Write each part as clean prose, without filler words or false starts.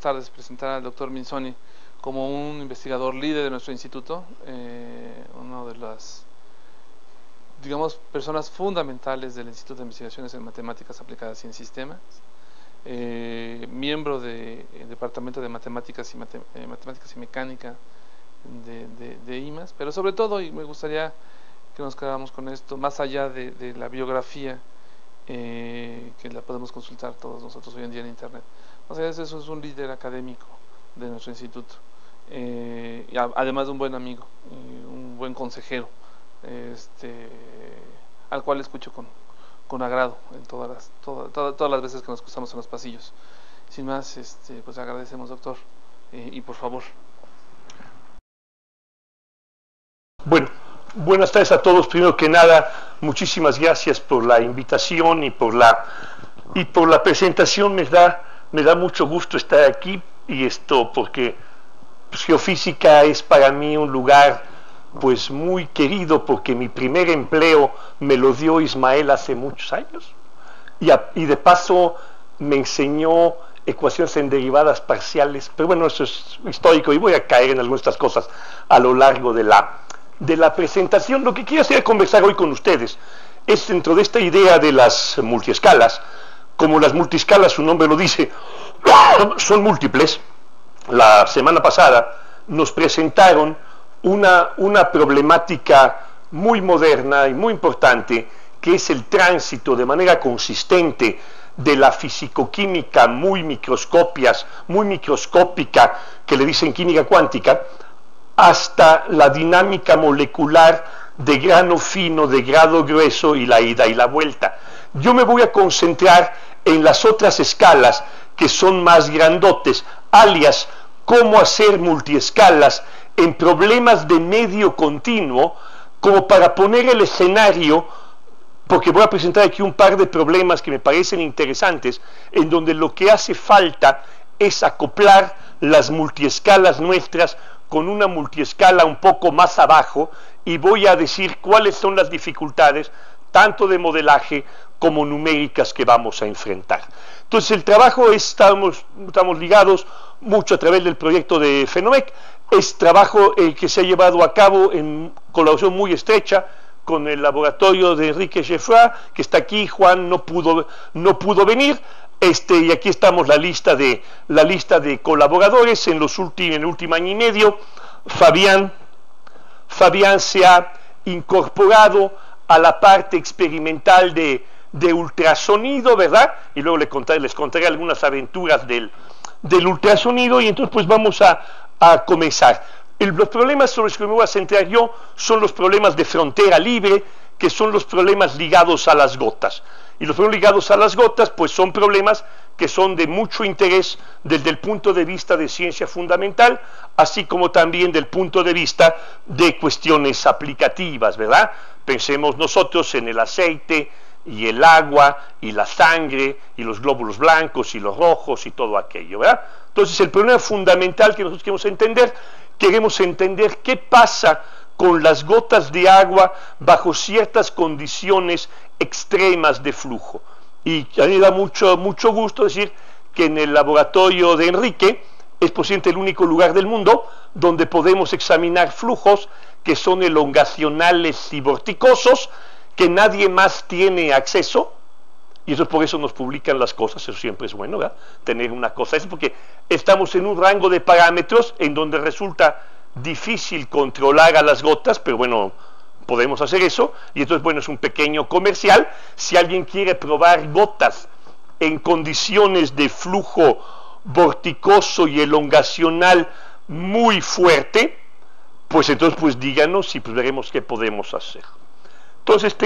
tardes presentar al doctor Minzoni como un investigador líder de nuestro instituto, uno de las, digamos, personas fundamentales del Instituto de Investigaciones en Matemáticas Aplicadas y en Sistemas, miembro del Departamento de Matemáticas y Mecánica de IMAS, pero sobre todo, y me gustaría que nos quedáramos con esto, más allá de la biografía, que la podemos consultar todos nosotros hoy en día en internet. O sea, eso es un líder académico de nuestro instituto, y además de un buen amigo, un buen consejero, al cual escucho con agrado en todas las veces que nos cruzamos en los pasillos. Sin más, pues agradecemos, doctor, y por favor. Bueno, buenas tardes a todos. Primero que nada, muchísimas gracias por la invitación y por la presentación. Me da mucho gusto estar aquí, y porque pues, geofísica es para mí un lugar pues muy querido, porque mi primer empleo me lo dio Ismael hace muchos años, y de paso me enseñó ecuaciones en derivadas parciales, pero bueno, eso es histórico y voy a caer en algunas de estas cosas a lo largo de la presentación. Lo que quiero hacer conversar hoy con ustedes es dentro de esta idea de las multiescalas. Como las multiescalas, su nombre lo dice, son múltiples. La semana pasada nos presentaron una problemática muy moderna y muy importante, que es el tránsito de manera consistente de la fisicoquímica muy microscópica, que le dicen química cuántica, hasta la dinámica molecular de grano fino, de grado grueso, y la ida y la vuelta. Yo me voy a concentrar en las otras escalas, que son más grandotes, alias cómo hacer multiescalas en problemas de medio continuo, como para poner el escenario, porque voy a presentar aquí un par de problemas que me parecen interesantes, en donde lo que hace falta es acoplar las multiescalas nuestras con una multiescala un poco más abajo, y voy a decir cuáles son las dificultades, tanto de modelaje como numéricas, que vamos a enfrentar. Entonces el trabajo, estamos ligados mucho a través del proyecto de FENOMEC. Es trabajo que se ha llevado a cabo en colaboración muy estrecha con el laboratorio de Enrique Geffroy, que está aquí. Juan no pudo venir, y aquí estamos la lista de colaboradores en el último año y medio. Fabián se ha incorporado a la parte experimental de ultrasonido, ¿verdad? Y luego les contaré algunas aventuras del ultrasonido, y entonces pues vamos a comenzar. Los problemas sobre los que me voy a centrar yo son los problemas de frontera libre, que son los problemas ligados a las gotas. Y los problemas ligados a las gotas pues son problemas que son de mucho interés desde el punto de vista de ciencia fundamental, así como también del punto de vista de cuestiones aplicativas, ¿verdad? Pensemos nosotros en el aceite y el agua y la sangre y los glóbulos blancos y los rojos y todo aquello, ¿verdad? Entonces el problema fundamental que nosotros queremos entender qué pasa con las gotas de agua bajo ciertas condiciones extremas de flujo. Y a mí me da mucho gusto decir que en el laboratorio de Enrique es posiblemente el único lugar del mundo donde podemos examinar flujos que son elongacionales y vorticosos, que nadie más tiene acceso, y eso por eso nos publican las cosas. Eso siempre es bueno, ¿verdad? Tener una cosa, es porque estamos en un rango de parámetros en donde resulta difícil controlar a las gotas, pero bueno, podemos hacer eso. Y entonces, bueno, es un pequeño comercial. Si alguien quiere probar gotas en condiciones de flujo vorticoso y elongacional muy fuerte, pues entonces pues díganos y pues veremos qué podemos hacer. Entonces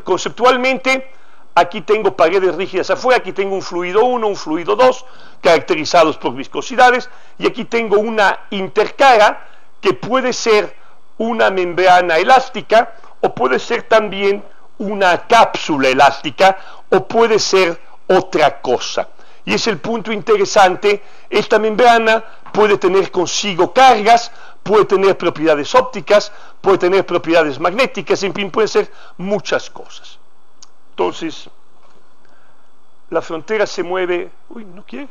conceptualmente, aquí tengo paredes rígidas afuera, aquí tengo un fluido 1, un fluido 2, caracterizados por viscosidades, y aquí tengo una intercara que puede ser una membrana elástica, o puede ser también una cápsula elástica, o puede ser otra cosa. Y es el punto interesante. Esta membrana puede tener consigo cargas, puede tener propiedades ópticas, puede tener propiedades magnéticas, en fin, puede ser muchas cosas. Entonces, la frontera se mueve. Uy, ¿no quiere?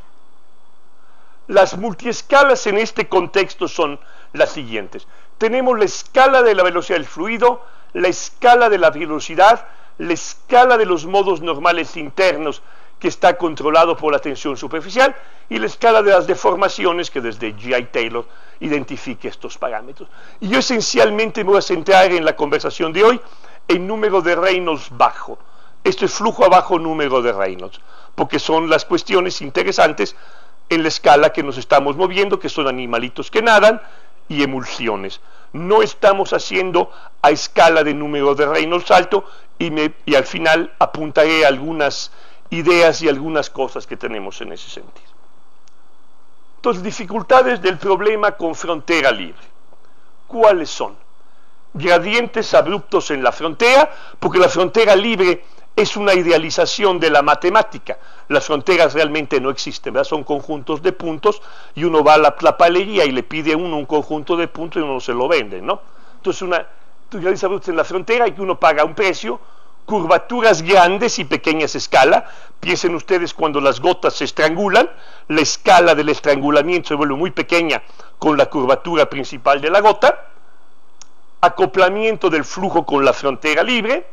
Las multiescalas en este contexto son las siguientes. Tenemos la escala de la velocidad del fluido, la escala de la velocidad, la escala de los modos normales internos que está controlado por la tensión superficial y la escala de las deformaciones que desde G.I. Taylor identifica estos parámetros. Y yo esencialmente me voy a centrar en la conversación de hoy en número de Reynolds bajo. Esto es flujo abajo número de Reynolds, porque son las cuestiones interesantes en la escala que nos estamos moviendo, que son animalitos que nadan y emulsiones. No estamos haciendo a escala de número de Reynolds alto y al final apuntaré algunas ideas y algunas cosas que tenemos en ese sentido. Entonces, dificultades del problema con frontera libre. ¿Cuáles son? Gradientes abruptos en la frontera, porque la frontera libre es una idealización de la matemática. Las fronteras realmente no existen, ¿verdad? Son conjuntos de puntos y uno va a la papelería y le pide a uno un conjunto de puntos y uno se lo vende, ¿no? Entonces, gradientes abruptos en la frontera y que uno paga un precio, curvaturas grandes y pequeñas escala. Piensen ustedes cuando las gotas se estrangulan, la escala del estrangulamiento se vuelve muy pequeña con la curvatura principal de la gota. Acoplamiento del flujo con la frontera libre.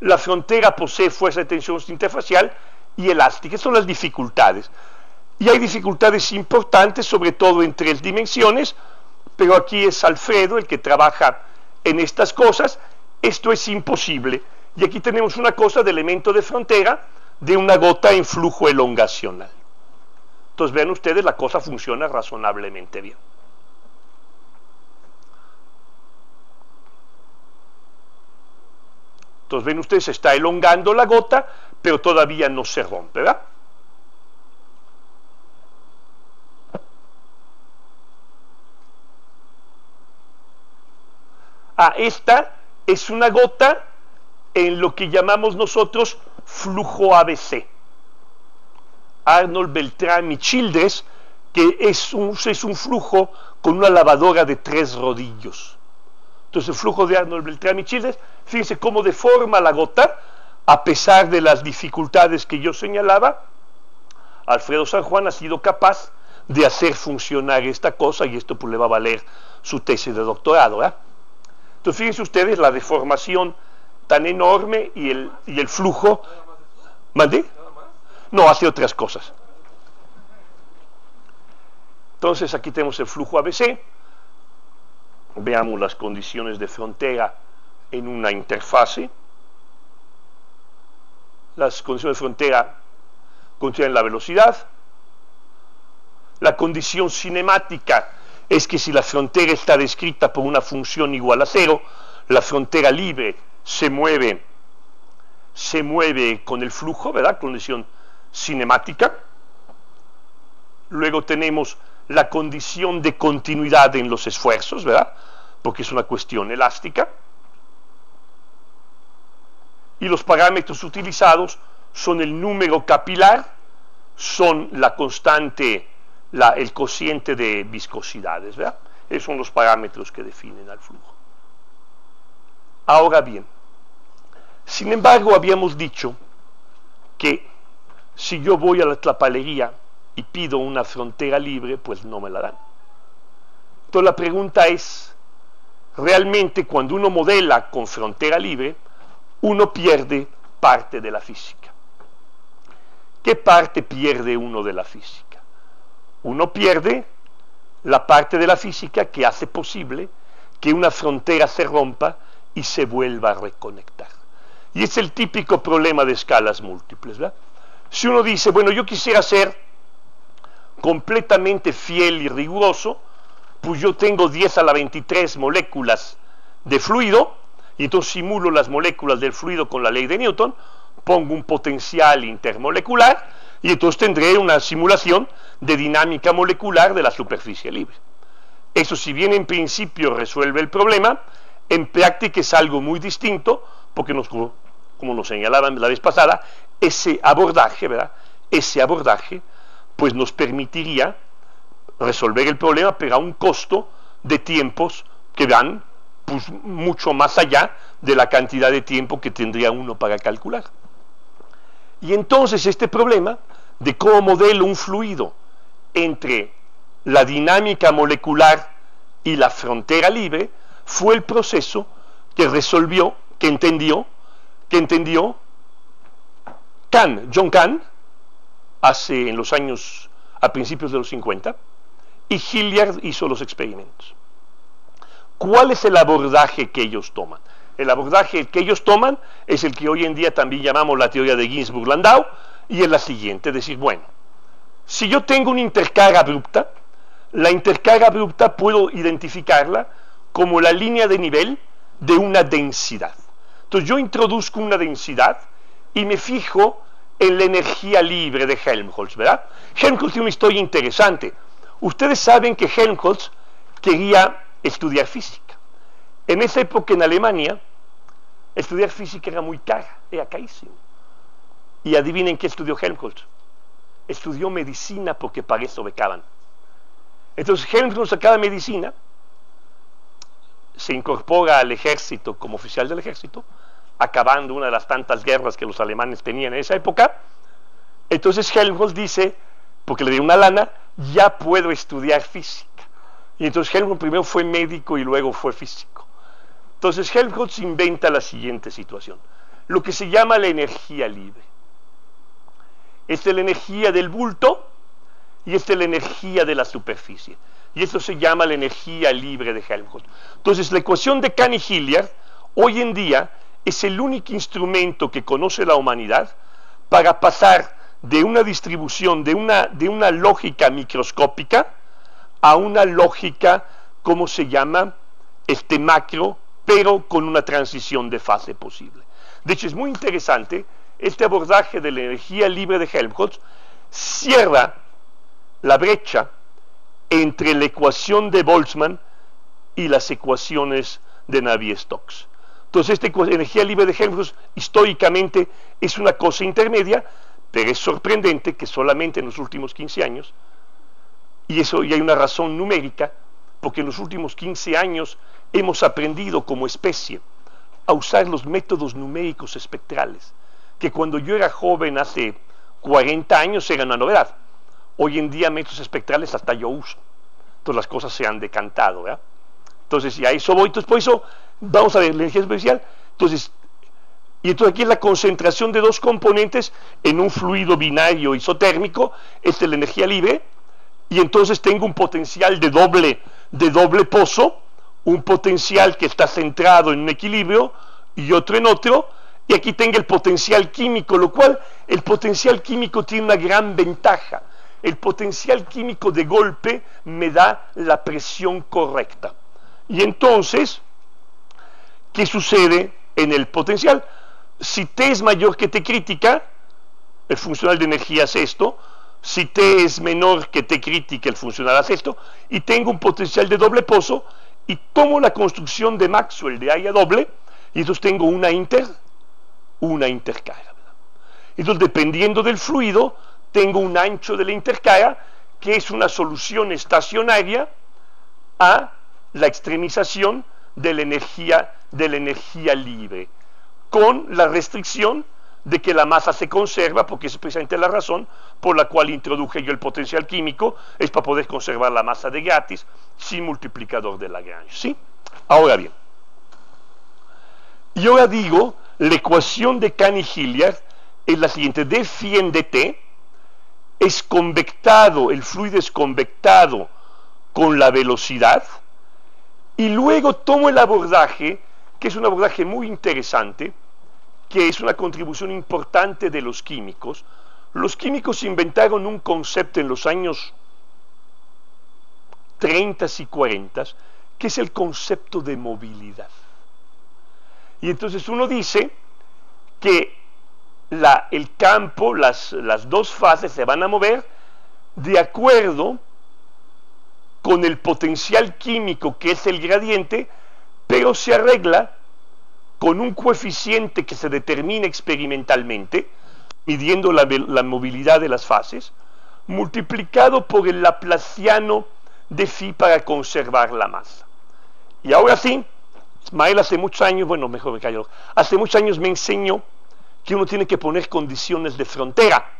La frontera posee fuerza de tensión interfacial y elástica. Esas son las dificultades. Y hay dificultades importantes, sobre todo en 3 dimensiones, pero aquí es Alfredo el que trabaja en estas cosas. Esto es imposible. Y aquí tenemos una cosa de elemento de frontera de una gota en flujo elongacional. Entonces vean ustedes, la cosa funciona razonablemente bien. Entonces ven ustedes, se está elongando la gota, pero todavía no se rompe, ¿verdad? Esta es una gota en lo que llamamos nosotros flujo ABC. Arnold, Beltrán y Childress, que es un flujo con una lavadora de 3 rodillos. Entonces el flujo de Arnold, Beltrán y Childress, fíjense cómo deforma la gota, a pesar de las dificultades que yo señalaba. Alfredo San Juan ha sido capaz de hacer funcionar esta cosa y esto pues le va a valer su tesis de doctorado, ¿verdad? Entonces fíjense ustedes la deformación tan enorme y el flujo. ¿Mandé? No, hace otras cosas. Entonces aquí tenemos el flujo ABC. Veamos las condiciones de frontera en una interfase. Las condiciones de frontera contienen la velocidad. La condición cinemática es que si la frontera está descrita por una función igual a 0, la frontera libre se mueve con el flujo, ¿verdad? Condición cinemática. Luego tenemos la condición de continuidad en los esfuerzos, ¿verdad? Porque es una cuestión elástica. Y los parámetros utilizados son el número capilar, son la constante, el cociente de viscosidades, ¿verdad? Esos son los parámetros que definen al flujo. Ahora bien, sin embargo, habíamos dicho que si yo voy a la tlapalería y pido una frontera libre, pues no me la dan. Entonces la pregunta es, realmente cuando uno modela con frontera libre, uno pierde parte de la física. ¿Qué parte pierde uno de la física? Uno pierde la parte de la física que hace posible que una frontera se rompa y se vuelva a reconectar. Y es el típico problema de escalas múltiples, ¿verdad? Si uno dice, bueno, yo quisiera ser completamente fiel y riguroso, pues yo tengo 10 a la 23 moléculas de fluido, y entonces simulo las moléculas del fluido con la ley de Newton, pongo un potencial intermolecular, y entonces tendré una simulación de dinámica molecular de la superficie libre. Eso, si bien en principio resuelve el problema, en práctica es algo muy distinto, porque como nos señalaban la vez pasada, ese abordaje, ¿verdad? Ese abordaje, pues nos permitiría resolver el problema, pero a un costo de tiempos que van pues, mucho más allá de la cantidad de tiempo que tendría uno para calcular. Y entonces este problema de cómo modelo un fluido entre la dinámica molecular y la frontera libre fue el proceso que resolvió, que entendió John Kahn, en los años, a principios de los 50, y Hilliard hizo los experimentos. ¿Cuál es el abordaje que ellos toman? El abordaje que ellos toman es el que hoy en día también llamamos la teoría de Ginzburg-Landau, y es la siguiente, es decir, bueno, si yo tengo una intercarga abrupta, la intercarga abrupta puedo identificarla como la línea de nivel de una densidad. Entonces yo introduzco una densidad y me fijo en la energía libre de Helmholtz, ¿verdad? Helmholtz tiene una historia interesante. Ustedes saben que Helmholtz quería estudiar física. En esa época en Alemania, estudiar física era muy cara, era carísimo. Y adivinen qué estudió Helmholtz. Estudió medicina porque para eso becaban. Entonces Helmholtz acaba medicina, se incorpora al ejército como oficial del ejército, acabando una de las tantas guerras que los alemanes tenían en esa época. Entonces Helmholtz dice, porque le dio una lana, ya puedo estudiar física. Y entonces Helmholtz primero fue médico y luego fue físico. Entonces Helmholtz inventa la siguiente situación, lo que se llama la energía libre. Esta es la energía del bulto y esta es la energía de la superficie. Y esto se llama la energía libre de Helmholtz. Entonces la ecuación de Kahn y Hilliard hoy en día es el único instrumento que conoce la humanidad para pasar de una distribución, de una lógica microscópica a una lógica, ¿cómo se llama? Macro, pero con una transición de fase posible. De hecho, es muy interesante, este abordaje de la energía libre de Helmholtz cierra la brecha entre la ecuación de Boltzmann y las ecuaciones de Navier-Stokes. Entonces, esta energía libre de Helmholtz históricamente es una cosa intermedia, pero es sorprendente que solamente en los últimos 15 años, y hay una razón numérica, porque en los últimos 15 años hemos aprendido como especie a usar los métodos numéricos espectrales, que cuando yo era joven hace 40 años era una novedad. Hoy en día métodos espectrales hasta yo uso. Entonces las cosas se han decantado, ¿verdad? Entonces, y a eso voy. Entonces, por eso vamos a ver la energía especial. Entonces aquí es la concentración de dos componentes en un fluido binario isotérmico. Esta es la energía libre. Y entonces tengo un potencial de doble pozo, un potencial que está centrado en un equilibrio y otro en otro. Y aquí tengo el potencial químico, lo cual el potencial químico tiene una gran ventaja. El potencial químico de golpe me da la presión correcta. Y entonces, ¿qué sucede en el potencial? Si T es mayor que T crítica, el funcional de energía hace esto. Si T es menor que T crítica, el funcional hace esto. Y tengo un potencial de doble pozo y tomo la construcción de Maxwell de área doble y entonces tengo una intercarga. Entonces, dependiendo del fluido, tengo un ancho de la intercarga que es una solución estacionaria a la extremización de la energía libre, con la restricción de que la masa se conserva, porque es precisamente la razón por la cual introduje yo el potencial químico, es para poder conservar la masa de gratis sin multiplicador de Lagrange, ¿sí? Ahora bien, yo ahora digo, la ecuación de Kahn y Hilliard es la siguiente: d phi en dt es convectado, el fluido es convectado con la velocidad, y luego tomo el abordaje, que es un abordaje muy interesante, que es una contribución importante de los químicos. Los químicos inventaron un concepto en los años 30 y 40, que es el concepto de movilidad. Y entonces uno dice que el campo, las dos fases se van a mover de acuerdo con el potencial químico, que es el gradiente, pero se arregla con un coeficiente que se determina experimentalmente, midiendo la movilidad de las fases, multiplicado por el laplaciano de phi para conservar la masa. Y ahora sí, Ismael hace muchos años, bueno, mejor me callo, hace muchos años me enseñó que uno tiene que poner condiciones de frontera.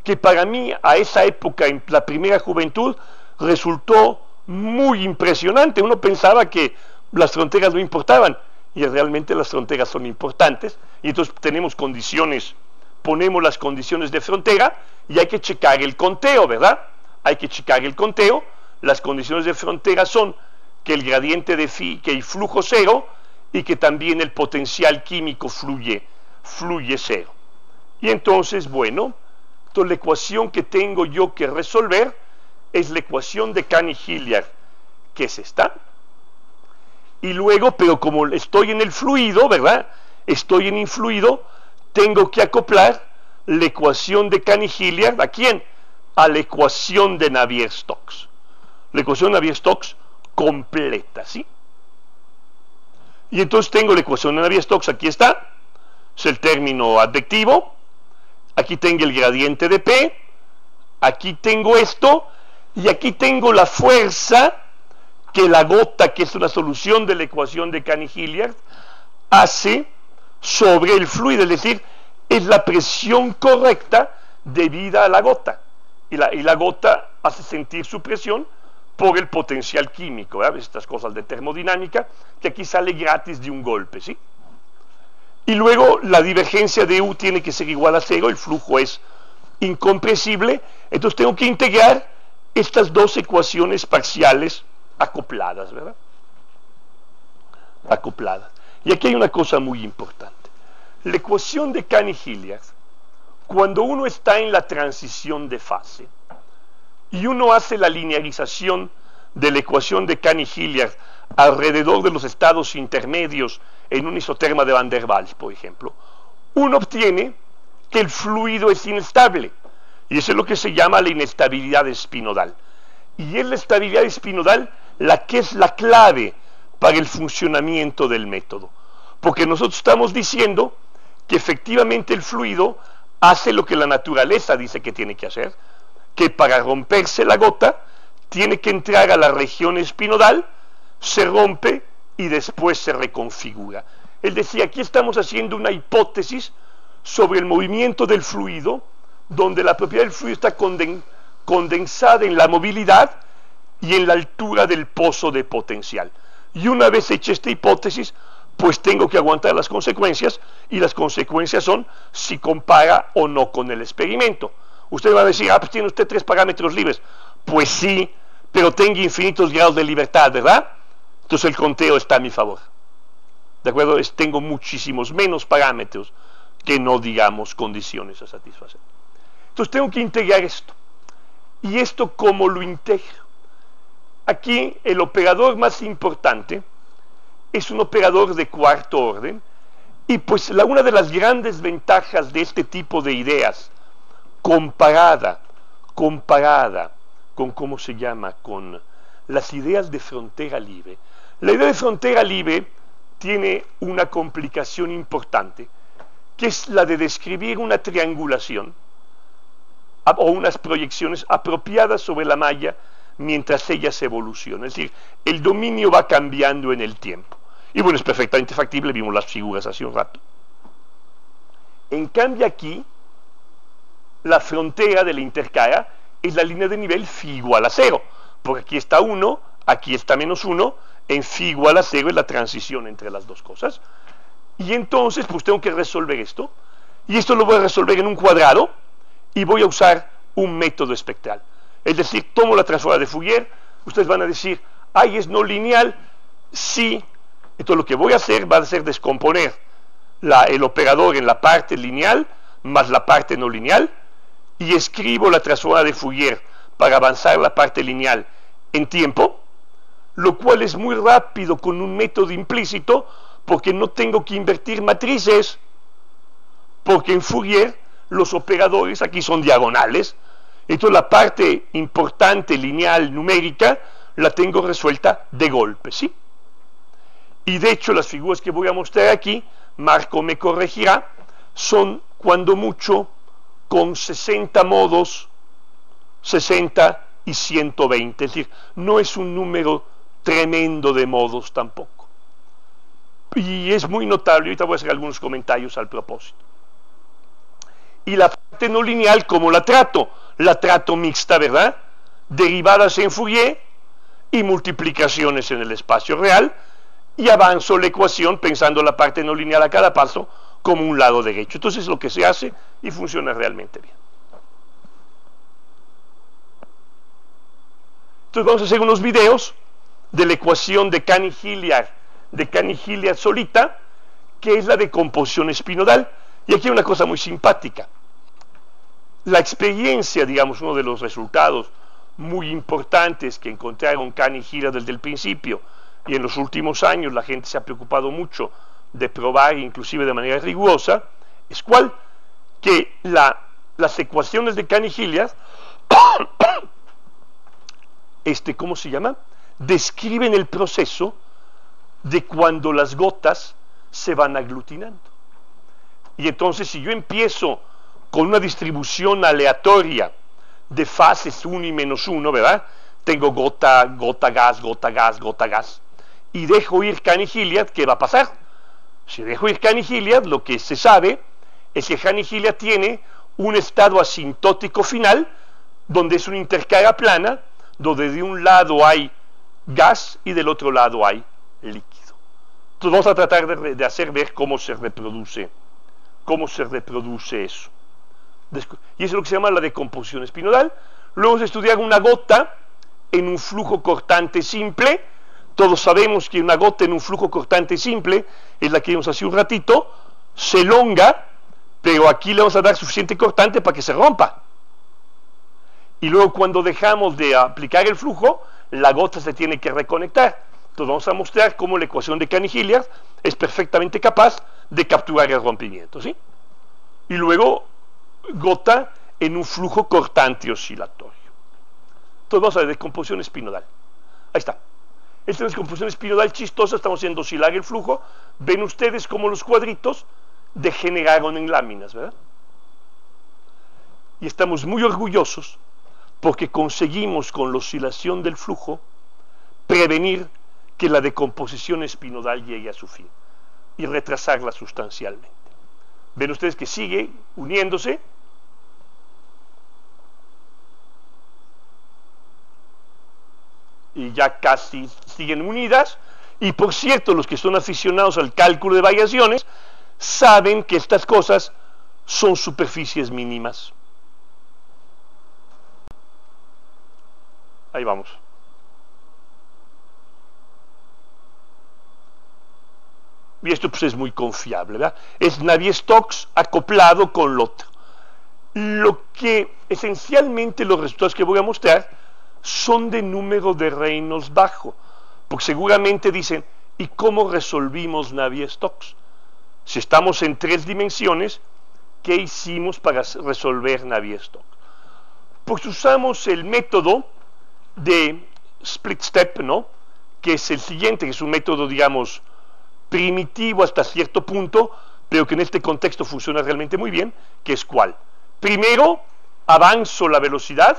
que para mí a esa época, en la primera juventud, resultó muy impresionante. Uno pensaba que las fronteras no importaban, y realmente las fronteras son importantes, y entonces tenemos condiciones, ponemos las condiciones de frontera, y hay que checar el conteo, ¿verdad? Hay que checar el conteo. Las condiciones de frontera son que el gradiente de phi, que el flujo cero, y que también el potencial químico fluye cero. Y entonces, bueno, entonces la ecuación que tengo yo que resolver es la ecuación de Canny-Hilliard, que es esta. Y luego, pero como estoy en el fluido, ¿verdad? Estoy en influido, tengo que acoplar la ecuación de Canny-Hilliard, ¿a quién? A la ecuación de Navier-Stokes. La ecuación de Navier-Stokes completa, ¿sí? Y entonces tengo la ecuación de Navier-Stokes, aquí está, es el término advectivo, aquí tengo el gradiente de P, aquí tengo esto, y aquí tengo la fuerza que la gota, que es una solución de la ecuación de Canny-Hilliard, hace sobre el fluido, es decir, es la presión correcta debida a la gota, y la gota hace sentir su presión por el potencial químico, ¿verdad? Estas cosas de termodinámica, que aquí sale gratis de un golpe, ¿sí? Y luego la divergencia de U tiene que ser igual a cero, el flujo es incompresible, entonces tengo que integrar estas dos ecuaciones parciales acopladas, ¿verdad? Acopladas. Y aquí hay una cosa muy importante. La ecuación de Canny-Hilliard, cuando uno está en la transición de fase, y uno hace la linearización de la ecuación de Canny-Hilliard alrededor de los estados intermedios en un isoterma de Van der Waals, por ejemplo, uno obtiene que el fluido es inestable, y eso es lo que se llama la inestabilidad espinodal. Y es la estabilidad espinodal la que es la clave para el funcionamiento del método, porque nosotros estamos diciendo que efectivamente el fluido hace lo que la naturaleza dice que tiene que hacer, que para romperse la gota tiene que entrar a la región espinodal, se rompe y después se reconfigura. Él decía, aquí estamos haciendo una hipótesis sobre el movimiento del fluido, donde la propiedad del fluido está condensada en la movilidad y en la altura del pozo de potencial. Y una vez hecha esta hipótesis, pues tengo que aguantar las consecuencias, y las consecuencias son si compara o no con el experimento. Usted va a decir, pues tiene usted 3 parámetros libres. Pues sí, pero tengo infinitos grados de libertad, ¿verdad? Entonces el conteo está a mi favor. ¿De acuerdo? Tengo muchísimos menos parámetros que no, digamos, condiciones a satisfacer. Entonces tengo que integrar esto. ¿Y esto cómo lo integro? Aquí el operador más importante es un operador de cuarto orden, y pues una de las grandes ventajas de este tipo de ideas, comparada con, ¿cómo se llama?, con las ideas de frontera libre. La idea de frontera libre tiene una complicación importante, que es la de describir una triangulación o unas proyecciones apropiadas sobre la malla mientras ella se evoluciona. Es decir, el dominio va cambiando en el tiempo. Y bueno, es perfectamente factible, vimos las figuras hace un rato. En cambio aquí, la frontera de la intercara es la línea de nivel phi igual a 0, porque aquí está 1, aquí está menos 1, en phi igual a 0 es la transición entre las dos cosas. Y entonces, pues tengo que resolver esto, y esto lo voy a resolver en un cuadrado, y voy a usar un método espectral. Es decir, tomo la transformada de Fourier, ustedes van a decir, ay, es no lineal, sí. Entonces lo que voy a hacer va a ser descomponer el operador en la parte lineal más la parte no lineal, y escribo la transformada de Fourier para avanzar la parte lineal en tiempo, lo cual es muy rápido con un método implícito, porque no tengo que invertir matrices, porque en Fourier los operadores aquí son diagonales, entonces la parte importante lineal numérica la tengo resuelta de golpe, ¿sí? Y de hecho las figuras que voy a mostrar aquí, Marco me corregirá, son cuando mucho con 60 modos, 60 y 120, es decir, no es un número tremendo de modos tampoco. Y es muy notable, ahorita voy a hacer algunos comentarios al propósito. Y la parte no lineal, ¿cómo la trato? La trato mixta, ¿verdad? Derivadas en Fourier y multiplicaciones en el espacio real, y avanzo la ecuación pensando la parte no lineal a cada paso como un lado derecho. Entonces es lo que se hace y funciona realmente bien. Entonces vamos a hacer unos videos de la ecuación de Canny-Hilliard solita, que es la decomposición espinodal. Y aquí hay una cosa muy simpática. La experiencia, digamos, uno de los resultados muy importantes que encontraron Canny-Hilliard desde el principio, y en los últimos años la gente se ha preocupado mucho de probar, inclusive de manera rigurosa, es cuál, que las ecuaciones de Canny-Hilliard, ¿cómo se llama? Describen el proceso de cuando las gotas se van aglutinando. Y entonces, si yo empiezo con una distribución aleatoria de fases 1 y menos 1, ¿verdad? Tengo gota, gota, gas, gota, gas, gota, gas. Y dejo ir Canny-Hilliard, ¿qué va a pasar? Si dejo ir Canny-Hilliard, lo que se sabe es que Canny-Hilliard tiene un estado asintótico final, donde es una intercarga plana, donde de un lado hay gas y del otro lado hay líquido. Entonces vamos a tratar de hacer ver cómo se reproduce eso. Y eso es lo que se llama la decomposición espinodal. Luego vamos a estudiar una gota en un flujo cortante simple. Todos sabemos que una gota en un flujo cortante simple es la que vimos hace un ratito, se elonga, pero aquí le vamos a dar suficiente cortante para que se rompa. Y luego cuando dejamos de aplicar el flujo, la gota se tiene que reconectar. Entonces vamos a mostrar cómo la ecuación de Canny-Hilliard es perfectamente capaz de capturar el rompimiento, ¿sí? Y luego gota en un flujo cortante oscilatorio. Entonces vamos a ver decomposición espinodal. Ahí está. Esta es una descomposición espinodal chistosa, estamos haciendo oscilar el flujo. Ven ustedes cómo los cuadritos degeneraron en láminas, ¿verdad? Y estamos muy orgullosos porque conseguimos con la oscilación del flujo prevenir que la decomposición espinodal llegue a su fin y retrasarla sustancialmente. Ven ustedes que sigue uniéndose. Y ya casi siguen unidas. Y por cierto, los que son aficionados al cálculo de variaciones saben que estas cosas son superficies mínimas. Ahí vamos. Y esto pues es muy confiable, ¿verdad? Es Navier-Stokes acoplado con lo otro. Lo que esencialmente los resultados que voy a mostrar son de número de Reynolds bajo, porque seguramente dicen, ¿y cómo resolvimos Navier-Stokes? Si estamos en 3 dimensiones, ¿qué hicimos para resolver Navier-Stokes? Pues usamos el método de split step, ¿no? Que es el siguiente, que es un método, digamos, primitivo hasta cierto punto, pero que en este contexto funciona realmente muy bien, que es ¿cuál? Primero, avanzo la velocidad,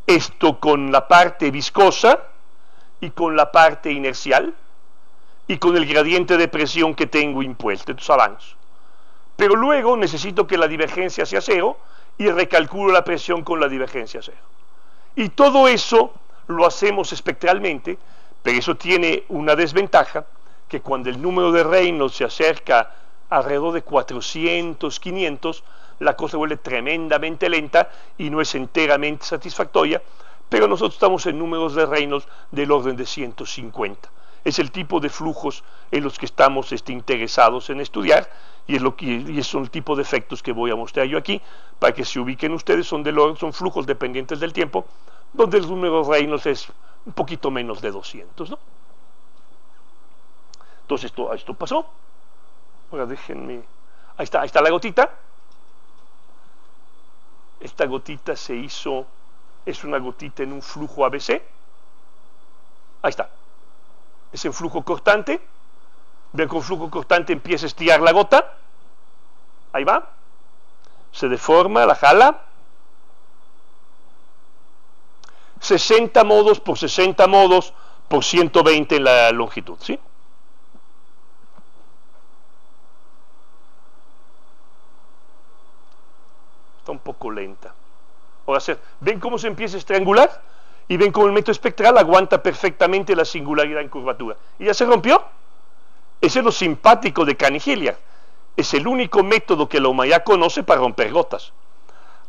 esto con la parte viscosa y con la parte inercial y con el gradiente de presión que tengo impuesto, entonces avanzo. Pero luego necesito que la divergencia sea 0 y recalculo la presión con la divergencia 0. Y todo eso lo hacemos espectralmente, pero eso tiene una desventaja, que cuando el número de Reynolds se acerca alrededor de 400, 500, la cosa vuelve tremendamente lenta y no es enteramente satisfactoria, pero nosotros estamos en números de Reynolds del orden de 150. Es el tipo de flujos en los que estamos interesados en estudiar, y son el tipo de efectos que voy a mostrar yo aquí, para que se ubiquen ustedes, son flujos dependientes del tiempo, donde el número de Reynolds es un poquito menos de 200, ¿no? Entonces esto pasó. Ahora déjenme, ahí está la gotita. Esta gotita es una gotita en un flujo ABC. Ahí está. Es en flujo cortante. Ven, con flujo cortante empieza a estirar la gota. Ahí va. Se deforma, la jala. 60 modos por 60 modos por 120 en la longitud, ¿sí? poco lenta. Ahora, ¿ven cómo se empieza a estrangular? Y ven cómo el método espectral aguanta perfectamente la singularidad en curvatura. ¿Y ya se rompió? Ese es lo simpático de Caniglia. Es el único método que la humanidad conoce para romper gotas.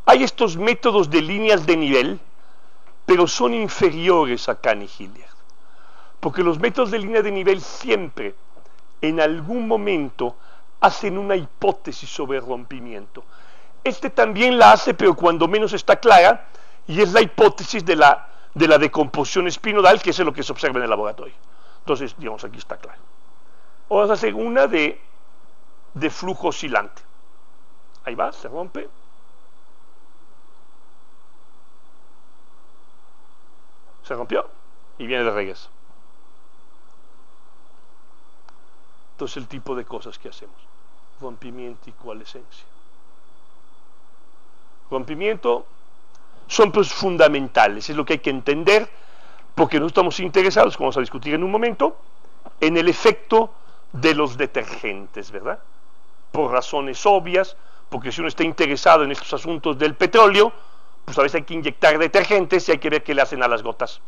Hay estos métodos de líneas de nivel, pero son inferiores a Caniglia. Porque los métodos de línea de nivel siempre, en algún momento, hacen una hipótesis sobre el rompimiento. Este también la hace, pero cuando menos está clara, y es la hipótesis de la decomposición espinodal, que es lo que se observa en el laboratorio. Entonces, digamos, aquí está claro. Vamos a hacer una de flujo oscilante. Ahí va, se rompe. Se rompió y viene de regreso. Entonces, el tipo de cosas que hacemos. Rompimiento y coalescencia. Rompimiento son pues fundamentales, es lo que hay que entender, porque no estamos interesados, como vamos a discutir en un momento, en el efecto de los detergentes, ¿verdad? Por razones obvias, porque si uno está interesado en estos asuntos del petróleo, pues a veces hay que inyectar detergentes y hay que ver qué le hacen a las gotas.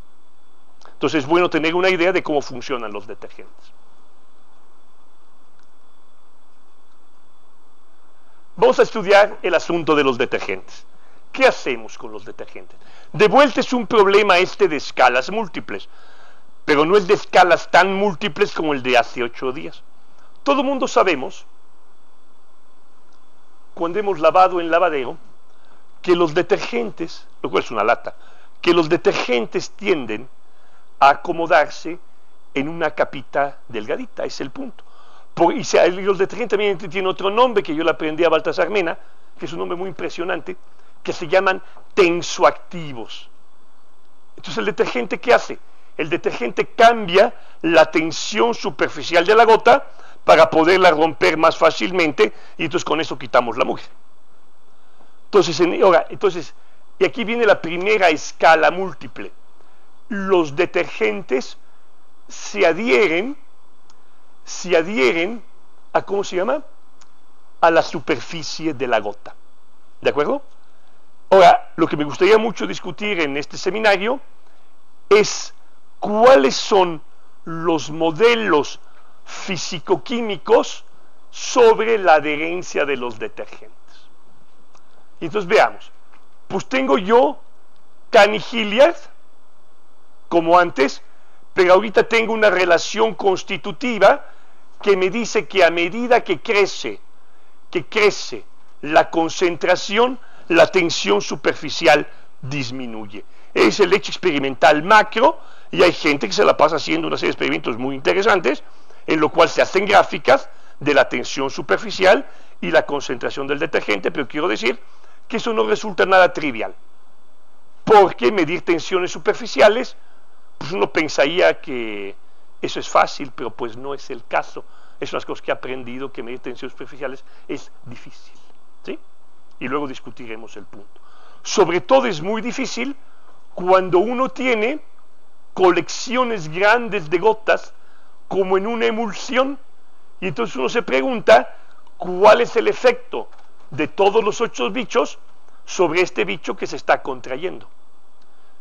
Entonces es bueno tener una idea de cómo funcionan los detergentes. Vamos a estudiar el asunto de los detergentes. ¿Qué hacemos con los detergentes? De vuelta es un problema de escalas múltiples, pero no es de escalas tan múltiples como el de hace 8 días. Todo el mundo sabemos, cuando hemos lavado en lavadero, que los detergentes, lo cual es una lata, que los detergentes tienden a acomodarse en una capita delgadita, es el punto. Y los detergentes también tienen otro nombre que yo le aprendí a Baltasar Mena, que es un nombre muy impresionante, que se llaman tensoactivos. Entonces, ¿el detergente qué hace? El detergente cambia la tensión superficial de la gota para poderla romper más fácilmente, y entonces con eso quitamos la mugre. Entonces, y aquí viene la primera escala múltiple. Los detergentes se adhieren a, ¿cómo se llama? A la superficie de la gota. ¿De acuerdo? Ahora, lo que me gustaría mucho discutir en este seminario es cuáles son los modelos físico-químicos sobre la adherencia de los detergentes. Y entonces veamos. Pues tengo yo Caniglia, como antes, pero ahorita tengo una relación constitutiva que me dice que a medida que crece la concentración, la tensión superficial disminuye. Es el hecho experimental macro, y hay gente que se la pasa haciendo una serie de experimentos muy interesantes, en lo cual se hacen gráficas de la tensión superficial y la concentración del detergente, pero quiero decir que eso no resulta nada trivial, porque medir tensiones superficiales, pues uno pensaría que eso es fácil, pero pues no es el caso. Es una cosa que he aprendido, que medir tensiones superficiales es difícil, ¿sí? Y luego discutiremos el punto. Sobre todo es muy difícil cuando uno tiene colecciones grandes de gotas como en una emulsión, y entonces uno se pregunta cuál es el efecto de todos los 8 bichos sobre este bicho que se está contrayendo.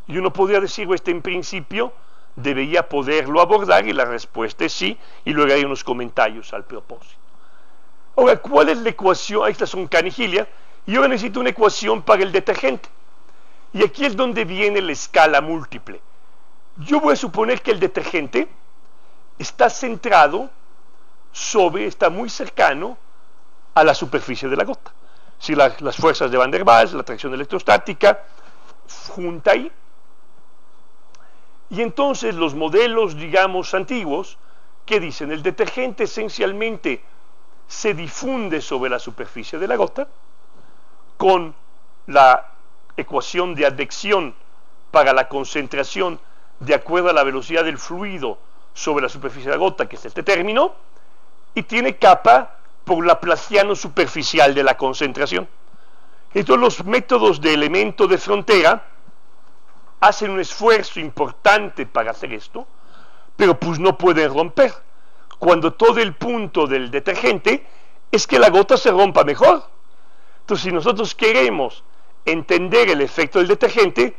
Y uno podría decir, en principio debería poderlo abordar, y la respuesta es sí, y luego hay unos comentarios al propósito. Ahora, ¿cuál es la ecuación? Estas son Caniglia, y ahora necesito una ecuación para el detergente. Y aquí es donde viene la escala múltiple. Yo voy a suponer que el detergente está centrado está muy cercano a la superficie de la gota. Si las fuerzas de Van der Waals, la atracción electrostática, junta ahí. Y entonces los modelos, digamos, antiguos, ¿qué dicen? El detergente esencialmente se difunde sobre la superficie de la gota con la ecuación de advección para la concentración de acuerdo a la velocidad del fluido sobre la superficie de la gota, que es este término, y tiene capa por laplaciano superficial de la concentración. Entonces los métodos de elemento de frontera hacen un esfuerzo importante para hacer esto, pero pues no pueden romper, cuando todo el punto del detergente es que la gota se rompa mejor. Entonces, si nosotros queremos entender el efecto del detergente,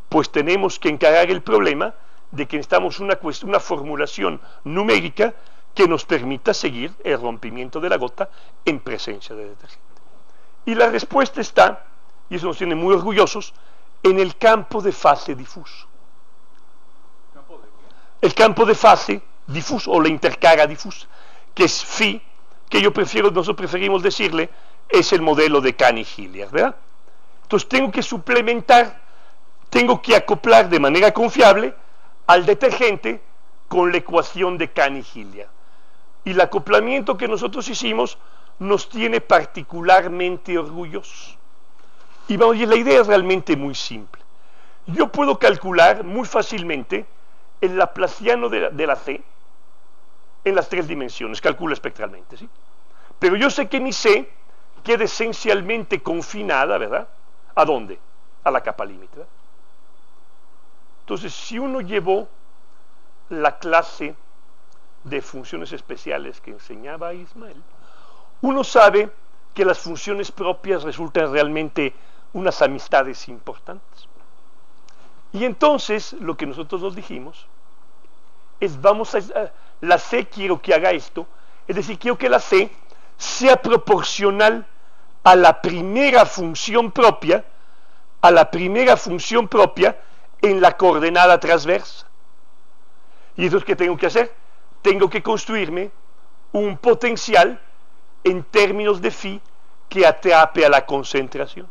pues tenemos que encarar el problema de que necesitamos una formulación numérica que nos permita seguir el rompimiento de la gota en presencia de detergente. Y la respuesta está, y eso nos tiene muy orgullosos, en el campo de fase difuso. El campo de fase difuso o la intercara difusa, que es phi, que nosotros preferimos decirle, es el modelo de Canny-Hilliard, ¿verdad? Entonces tengo que suplementar, tengo que acoplar de manera confiable al detergente con la ecuación de Canny-Hilliard. Y el acoplamiento que nosotros hicimos nos tiene particularmente orgullosos. Y vamos, la idea es realmente muy simple. Yo puedo calcular muy fácilmente el laplaciano de la C en las 3 dimensiones, calculo espectralmente, ¿sí? Pero yo sé que mi C queda esencialmente confinada, ¿verdad? ¿A dónde? A la capa límite, ¿verdad? Entonces, si uno llevó la clase de funciones especiales que enseñaba Ismael, uno sabe que las funciones propias resultan realmente unas amistades importantes. Y entonces, lo que nosotros nos dijimos es, la C quiero que haga esto, es decir, quiero que la C sea proporcional a la primera función propia, en la coordenada transversa. ¿Y entonces qué tengo que hacer? Tengo que construirme un potencial en términos de phi que atrape a la concentración.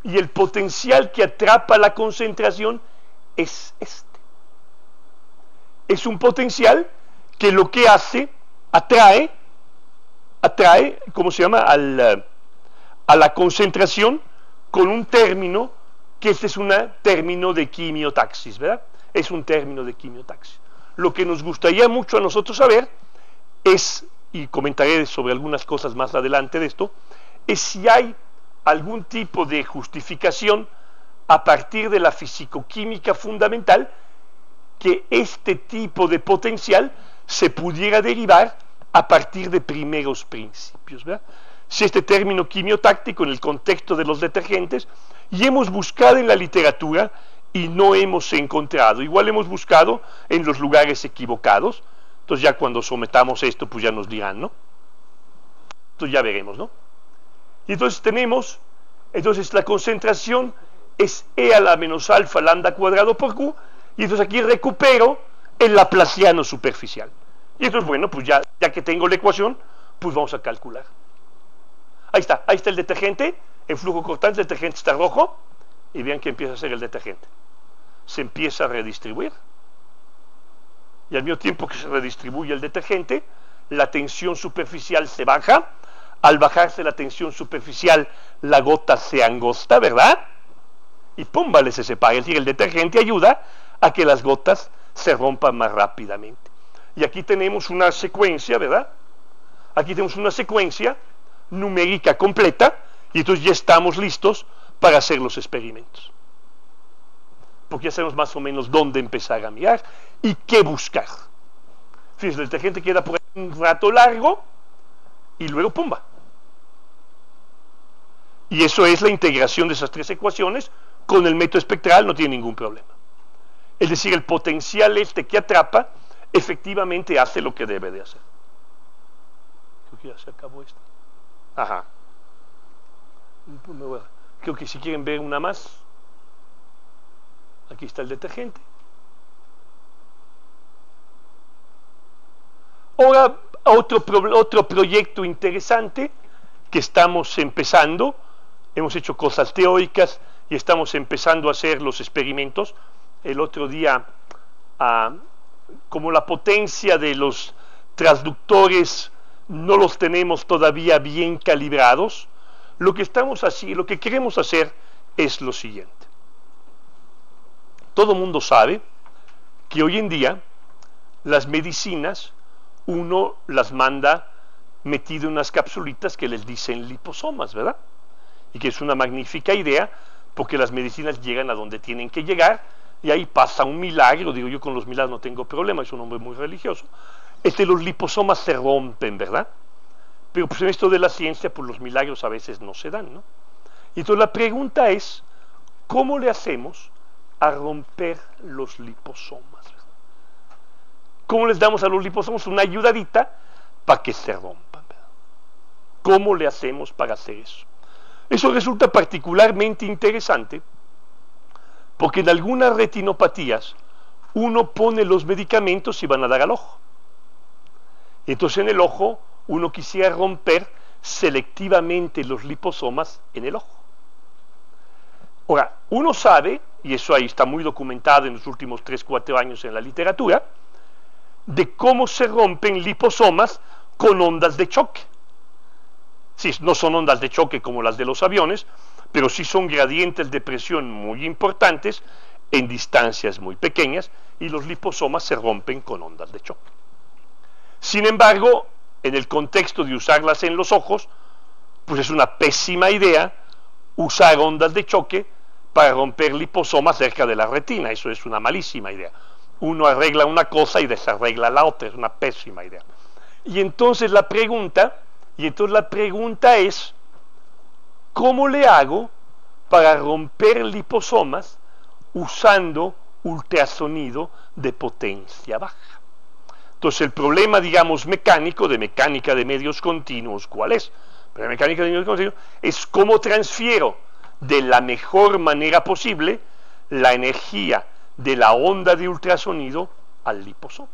Y el potencial que atrapa a la concentración es este. Es un potencial que lo que hace, atrae, ¿cómo se llama? A la concentración con un término, que este es un término de quimiotaxis, ¿verdad? Es un término de quimiotaxis. Lo que nos gustaría mucho a nosotros saber es, y comentaré sobre algunas cosas más adelante de esto, es si hay algún tipo de justificación a partir de la fisicoquímica fundamental que este tipo de potencial se pudiera derivar a partir de primeros principios, ¿verdad? Si este término quimiotáctico en el contexto de los detergentes, y hemos buscado en la literatura y no hemos encontrado, igual hemos buscado en los lugares equivocados, entonces ya cuando sometamos esto pues ya nos dirán, ¿no? Entonces ya veremos, ¿no? Y entonces entonces la concentración es E a la menos alfa lambda cuadrado por Q, y entonces aquí recupero el laplaciano superficial. Y entonces, bueno, pues ya que tengo la ecuación, pues vamos a calcular. Ahí está el detergente, en flujo cortante el detergente está rojo, y vean que empieza a hacer el detergente. Se empieza a redistribuir, y al mismo tiempo que se redistribuye el detergente, la tensión superficial se baja. Al bajarse la tensión superficial, la gota se angosta, ¿verdad? Y pum, vale, se separa. Es decir, el detergente ayuda a que las gotas se rompan más rápidamente. Y aquí tenemos una secuencia, ¿verdad? Aquí tenemos una secuencia numérica completa, y entonces ya estamos listos para hacer los experimentos. Porque ya sabemos más o menos dónde empezar a mirar y qué buscar. Fíjense, el detergente queda por ahí un rato largo, y luego pumba. Y eso es la integración de esas 3 ecuaciones con el método espectral, no tiene ningún problema. Es decir, el potencial que atrapa efectivamente hace lo que debe de hacer. Creo que ya se acabó esto. Ajá. Creo que si quieren ver una más, aquí está el detergente. Ahora, otro proyecto interesante que estamos empezando, hemos hecho cosas teóricas y estamos empezando a hacer los experimentos. El otro día, como la potencia de los transductores no los tenemos todavía bien calibrados, lo que queremos hacer es lo siguiente. Todo mundo sabe que hoy en día las medicinas uno las manda metido en unas capsulitas que les dicen liposomas, ¿verdad? Y que es una magnífica idea porque las medicinas llegan a donde tienen que llegar y ahí pasa un milagro. Digo, yo con los milagros no tengo problema, es un hombre muy religioso. Los liposomas se rompen, ¿verdad? Pero pues en esto de la ciencia, pues los milagros a veces no se dan, ¿no? Y entonces la pregunta es, ¿cómo le hacemos a romper los liposomas? ¿Cómo les damos a los liposomas una ayudadita para que se rompan? ¿Cómo le hacemos para hacer eso? Eso resulta particularmente interesante porque en algunas retinopatías uno pone los medicamentos y van a dar al ojo. Entonces en el ojo uno quisiera romper selectivamente los liposomas en el ojo. Ahora, uno sabe, y eso ahí está muy documentado en los últimos 3-4 años en la literatura, de cómo se rompen liposomas con ondas de choque. Sí, no son ondas de choque como las de los aviones, pero sí son gradientes de presión muy importantes en distancias muy pequeñas y los liposomas se rompen con ondas de choque. Sin embargo, en el contexto de usarlas en los ojos, pues es una pésima idea usar ondas de choque para romper liposomas cerca de la retina. Eso es una malísima idea. Uno arregla una cosa y desarregla la otra, es una pésima idea. Y entonces la pregunta es, ¿cómo le hago para romper liposomas usando ultrasonido de potencia baja? Entonces el problema, digamos, mecánica de medios continuos, ¿cuál es? La mecánica de medios continuos es cómo transfiero de la mejor manera posible la energía de la onda de ultrasonido al liposoma.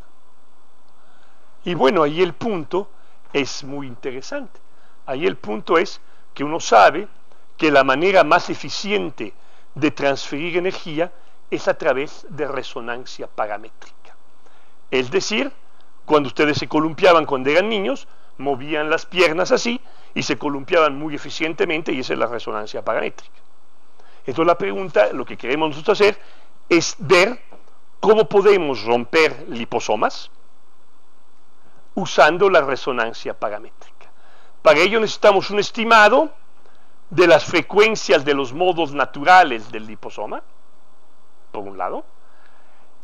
Y bueno, ahí el punto es muy interesante. Ahí el punto es que uno sabe que la manera más eficiente de transferir energía es a través de resonancia paramétrica. Es decir, cuando ustedes se columpiaban cuando eran niños, movían las piernas así y se columpiaban muy eficientemente, y esa es la resonancia paramétrica. Entonces la pregunta, lo que queremos nosotros hacer es ver cómo podemos romper liposomas usando la resonancia paramétrica. Para ello necesitamos un estimado de las frecuencias de los modos naturales del liposoma, por un lado,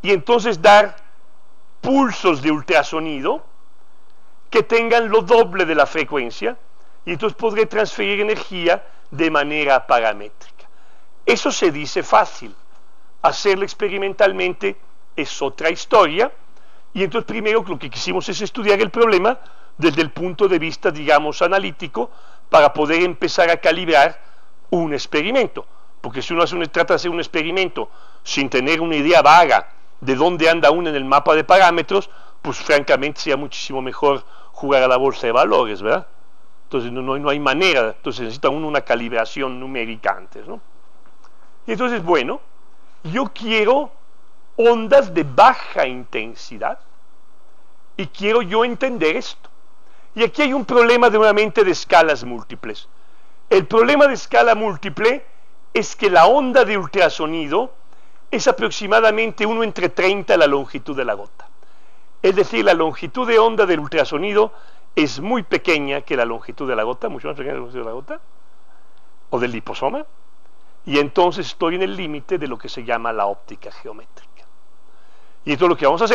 y entonces dar pulsos de ultrasonido que tengan lo doble de la frecuencia, y entonces podré transferir energía de manera paramétrica. Eso se dice fácil. Hacerlo experimentalmente es otra historia, y entonces primero lo que quisimos es estudiar el problema desde el punto de vista, digamos, analítico, para poder empezar a calibrar un experimento. Porque si uno trata de hacer un experimento sin tener una idea vaga de dónde anda uno en el mapa de parámetros, pues francamente sería muchísimo mejor jugar a la bolsa de valores, ¿verdad? Entonces no hay manera, entonces necesita uno una calibración numérica antes, ¿no? Y entonces, bueno, yo quiero ondas de baja intensidad y quiero yo entender esto. Y aquí hay un problema nuevamente de escalas múltiples. El problema de escala múltiple es que la onda de ultrasonido es aproximadamente 1 entre 30 la longitud de la gota. Es decir, la longitud de onda del ultrasonido es muy pequeña que la longitud de la gota, mucho más pequeña que la longitud de la gota, o del liposoma, y entonces estoy en el límite de lo que se llama la óptica geométrica. Y entonces lo que vamos a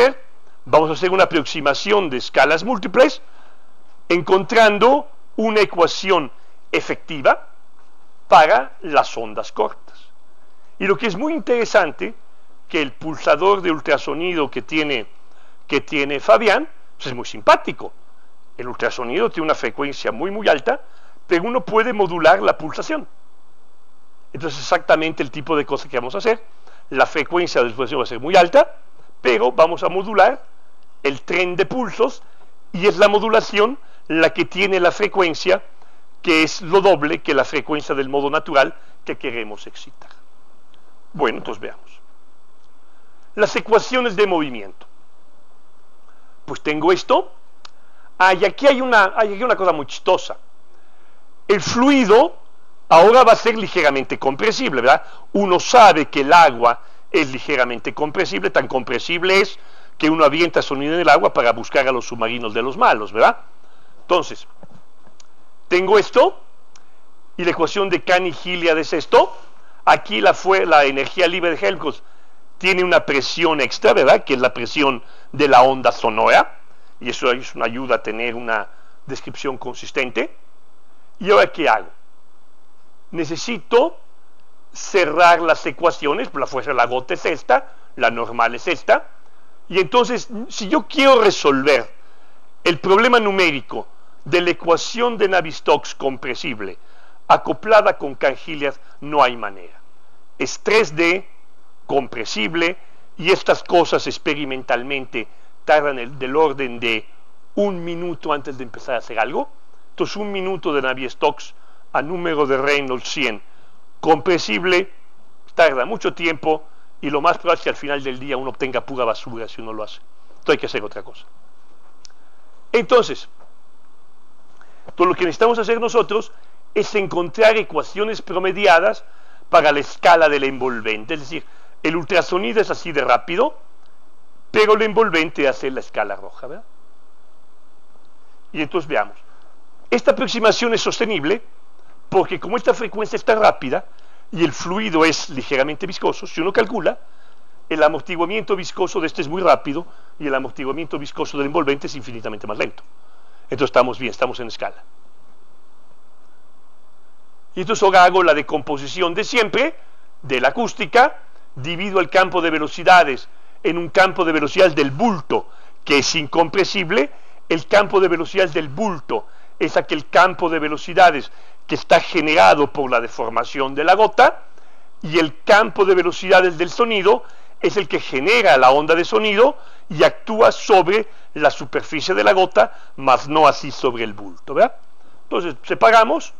hacer una aproximación de escalas múltiples, encontrando una ecuación efectiva para las ondas cortas. Y lo que es muy interesante, que el pulsador de ultrasonido que tiene Fabián, pues es muy simpático. El ultrasonido tiene una frecuencia muy muy alta, pero uno puede modular la pulsación. Entonces exactamente el tipo de cosa que vamos a hacer. La frecuencia de pulsación va a ser muy alta, pero vamos a modular el tren de pulsos, y es la modulación la que tiene la frecuencia que es lo doble que la frecuencia del modo natural que queremos excitar. Bueno, entonces veamos. Las ecuaciones de movimiento. Pues tengo esto. Y aquí hay una cosa muy chistosa. El fluido ahora va a ser ligeramente compresible, ¿verdad? Uno sabe que el agua es ligeramente compresible, tan compresible es que uno avienta sonido en el agua para buscar a los submarinos de los malos, ¿verdad? Entonces, tengo esto, y la ecuación de Cani-Hilliard es esto. Aquí la energía libre de Helmholtz tiene una presión extra, ¿verdad? Que es la presión de la onda sonora, y eso es una ayuda a tener una descripción consistente. ¿Y ahora qué hago? Necesito cerrar las ecuaciones, la fuerza de la gota es esta, la normal es esta, y entonces si yo quiero resolver el problema numérico de la ecuación de Navier-Stokes compresible acoplada con Canhilliard, no hay manera. Es 3D, compresible, y estas cosas experimentalmente tardan del orden de 1 minuto antes de empezar a hacer algo. Entonces 1 minuto de Navier-Stokes a número de Reynolds 100 compresible tarda mucho tiempo, y lo más probable es que al final del día uno obtenga pura basura si uno lo hace. Entonces hay que hacer otra cosa. Entonces, todo lo que necesitamos hacer nosotros es encontrar ecuaciones promediadas para la escala del envolvente. Es decir, el ultrasonido es así de rápido, pero el envolvente hace la escala roja, ¿verdad? Y entonces veamos. Esta aproximación es sostenible porque como esta frecuencia está rápida y el fluido es ligeramente viscoso, si uno calcula, el amortiguamiento viscoso de este es muy rápido y el amortiguamiento viscoso del envolvente es infinitamente más lento. Entonces estamos bien, estamos en escala. Y entonces ahora hago la decomposición de siempre, de la acústica, divido el campo de velocidades en un campo de velocidades del bulto que es incompresible. El campo de velocidades del bulto es aquel campo de velocidades que está generado por la deformación de la gota, y el campo de velocidades del sonido es el que genera la onda de sonido y actúa sobre la superficie de la gota, mas no así sobre el bulto, ¿verdad? Entonces separamos,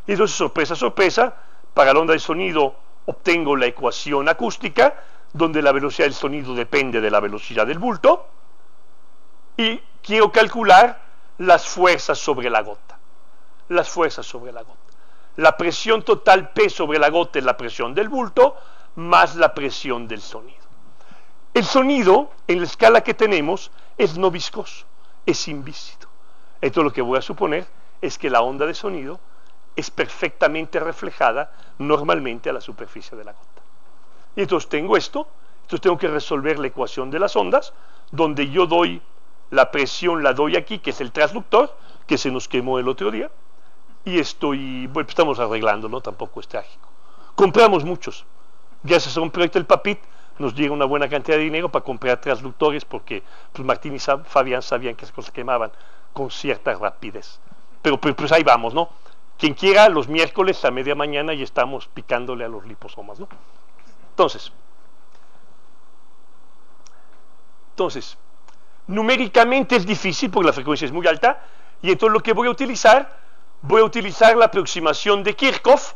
y entonces sorpresa, sorpresa, para la onda de sonido obtengo la ecuación acústica, donde la velocidad del sonido depende de la velocidad del bulto, y quiero calcular las fuerzas sobre la gota. Las fuerzas sobre la gota. La presión total P sobre la gota es la presión del bulto, más la presión del sonido. El sonido, en la escala que tenemos, es no viscoso, es invícido. Entonces lo que voy a suponer es que la onda de sonido es perfectamente reflejada normalmente a la superficie de la gota. Y entonces tengo esto, entonces tengo que resolver la ecuación de las ondas, donde yo doy la presión, la doy aquí, que es el transductor, que se nos quemó el otro día, y bueno, estamos arreglando, ¿no? Tampoco es trágico. Compramos muchos. Gracias a un proyecto del PAPIT nos llega una buena cantidad de dinero para comprar transductores, porque pues, Martín y Fabián sabían que esas cosas quemaban con cierta rapidez. Pero pues ahí vamos, ¿no? Quien quiera, los miércoles a media mañana y estamos picándole a los liposomas, ¿no? Entonces, numéricamente es difícil porque la frecuencia es muy alta, y entonces lo que voy a utilizar la aproximación de Kirchhoff,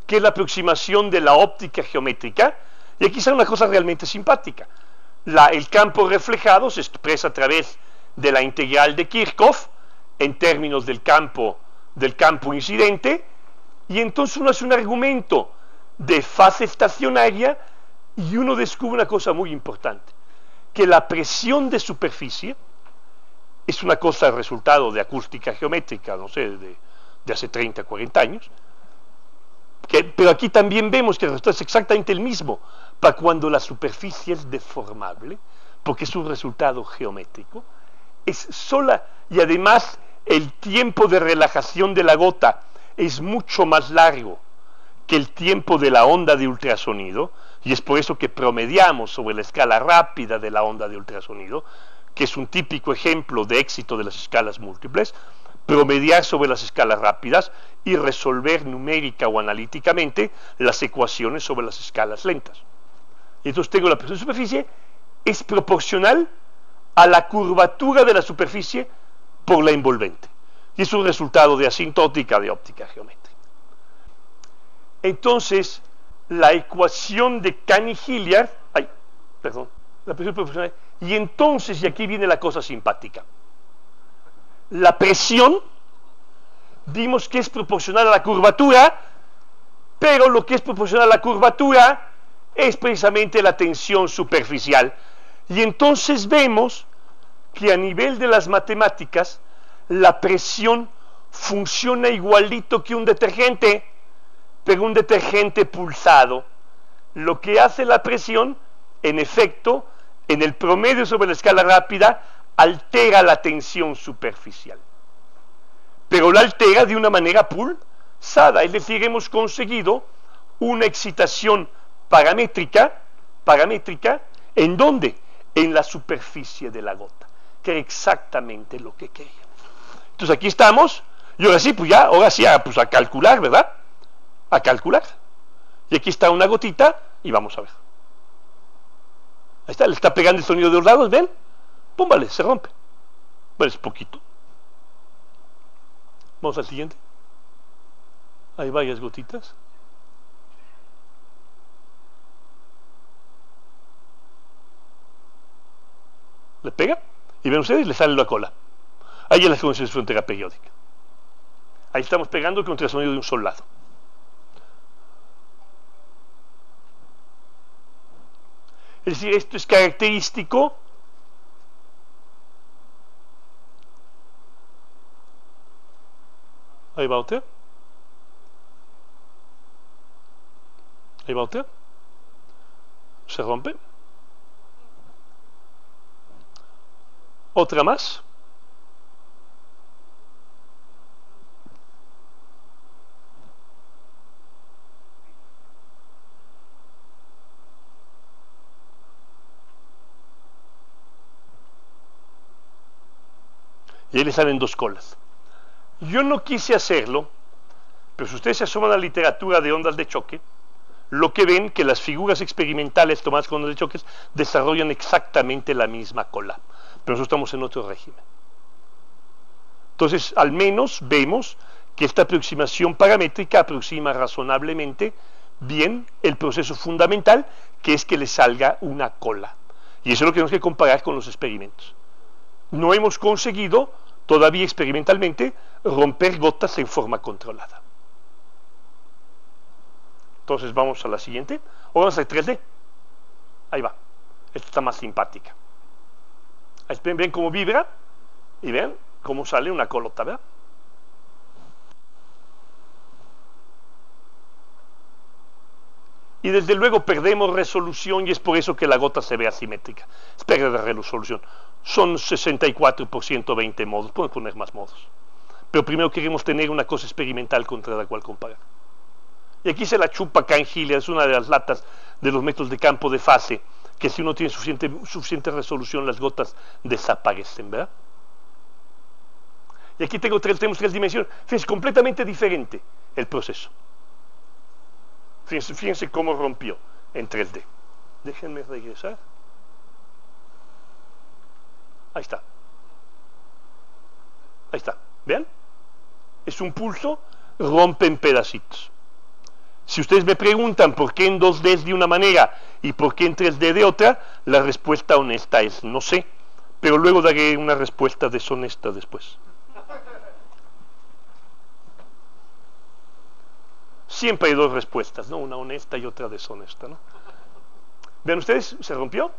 que es la aproximación de la óptica geométrica, y aquí sale una cosa realmente simpática. El campo reflejado se expresa a través de la integral de Kirchhoff en términos del campo incidente, y entonces uno hace un argumento de fase estacionaria y uno descubre una cosa muy importante, que la presión de superficie es una cosa resultado de acústica geométrica, no sé, de hace 30, 40 años, pero aquí también vemos que el resultado es exactamente el mismo para cuando la superficie es deformable, porque es un resultado geométrico, es sola, y además el tiempo de relajación de la gota es mucho más largo que el tiempo de la onda de ultrasonido, y es por eso que promediamos sobre la escala rápida de la onda de ultrasonido, que es un típico ejemplo de éxito de las escalas múltiples, promediar sobre las escalas rápidas y resolver numérica o analíticamente las ecuaciones sobre las escalas lentas. Y entonces tengo la presión de superficie, es proporcional a la curvatura de la superficie por la envolvente. Y es un resultado de asintótica de óptica geométrica. Entonces, la ecuación de Canny-Hilliard, la presión proporcional, y entonces, y aquí viene la cosa simpática, la presión, vimos que es proporcional a la curvatura, pero lo que es proporcional a la curvatura es precisamente la tensión superficial. Y entonces vemos que a nivel de las matemáticas, la presión funciona igualito que un detergente, pero un detergente pulsado. Lo que hace la presión, en efecto, en el promedio sobre la escala rápida, altera la tensión superficial. Pero la altera de una manera pulsada, es decir, hemos conseguido una excitación paramétrica, ¿en dónde? En la superficie de la gota, que era exactamente lo que queríamos. Entonces aquí estamos, y ahora sí, pues ya, pues a calcular, ¿verdad? A calcular. Y aquí está una gotita, y vamos a ver. Ahí está, le está pegando el sonido de los lados, ¿ven? Pum, vale, se rompe. Bueno, es poquito. Vamos al siguiente. Hay varias gotitas. Le pega, y ven ustedes, le sale la cola. Ahí es la condición de frontera periódica. Ahí estamos pegando contra el sonido de un solo lado. Es decir, esto es característico ahí va otra. Ahí va otra. Se rompe. Otra más. Y ahí le salen dos colas. Yo no quise hacerlo, pero si ustedes se asoman a la literatura de ondas de choque, lo que ven que las figuras experimentales tomadas con ondas de choque desarrollan exactamente la misma cola. Pero nosotros estamos en otro régimen. Entonces, al menos vemos que esta aproximación paramétrica aproxima razonablemente bien el proceso fundamental, que es que le salga una cola. Y eso es lo que tenemos que comparar con los experimentos. No hemos conseguido todavía experimentalmente romper gotas en forma controlada. Entonces vamos a la siguiente. O vamos a 3D. Ahí va. Esta está más simpática. Ven cómo vibra y ven cómo sale una colota, ¿verdad? Y desde luego perdemos resolución y es por eso que la gota se ve asimétrica. Es pérdida de resolución. Son 64%, 20 modos. Podemos poner más modos. Pero primero queremos tener una cosa experimental contra la cual comparar. Y aquí se la chupa Cangilia, es una de las latas de los métodos de campo de fase, que si uno tiene suficiente resolución, las gotas desaparecen, ¿verdad? Y aquí tenemos tres dimensiones. Fíjense, completamente diferente el proceso. Fíjense cómo rompió en 3D. Déjenme regresar. Ahí está. Ahí está. ¿Vean? Es un pulso, rompe en pedacitos. Si ustedes me preguntan por qué en 2D es de una manera y por qué en 3D de otra, la respuesta honesta es no sé. Pero luego daré una respuesta deshonesta después. Siempre hay dos respuestas, ¿no? Una honesta y otra deshonesta, ¿no? ¿Ven ustedes? ¿Se rompió?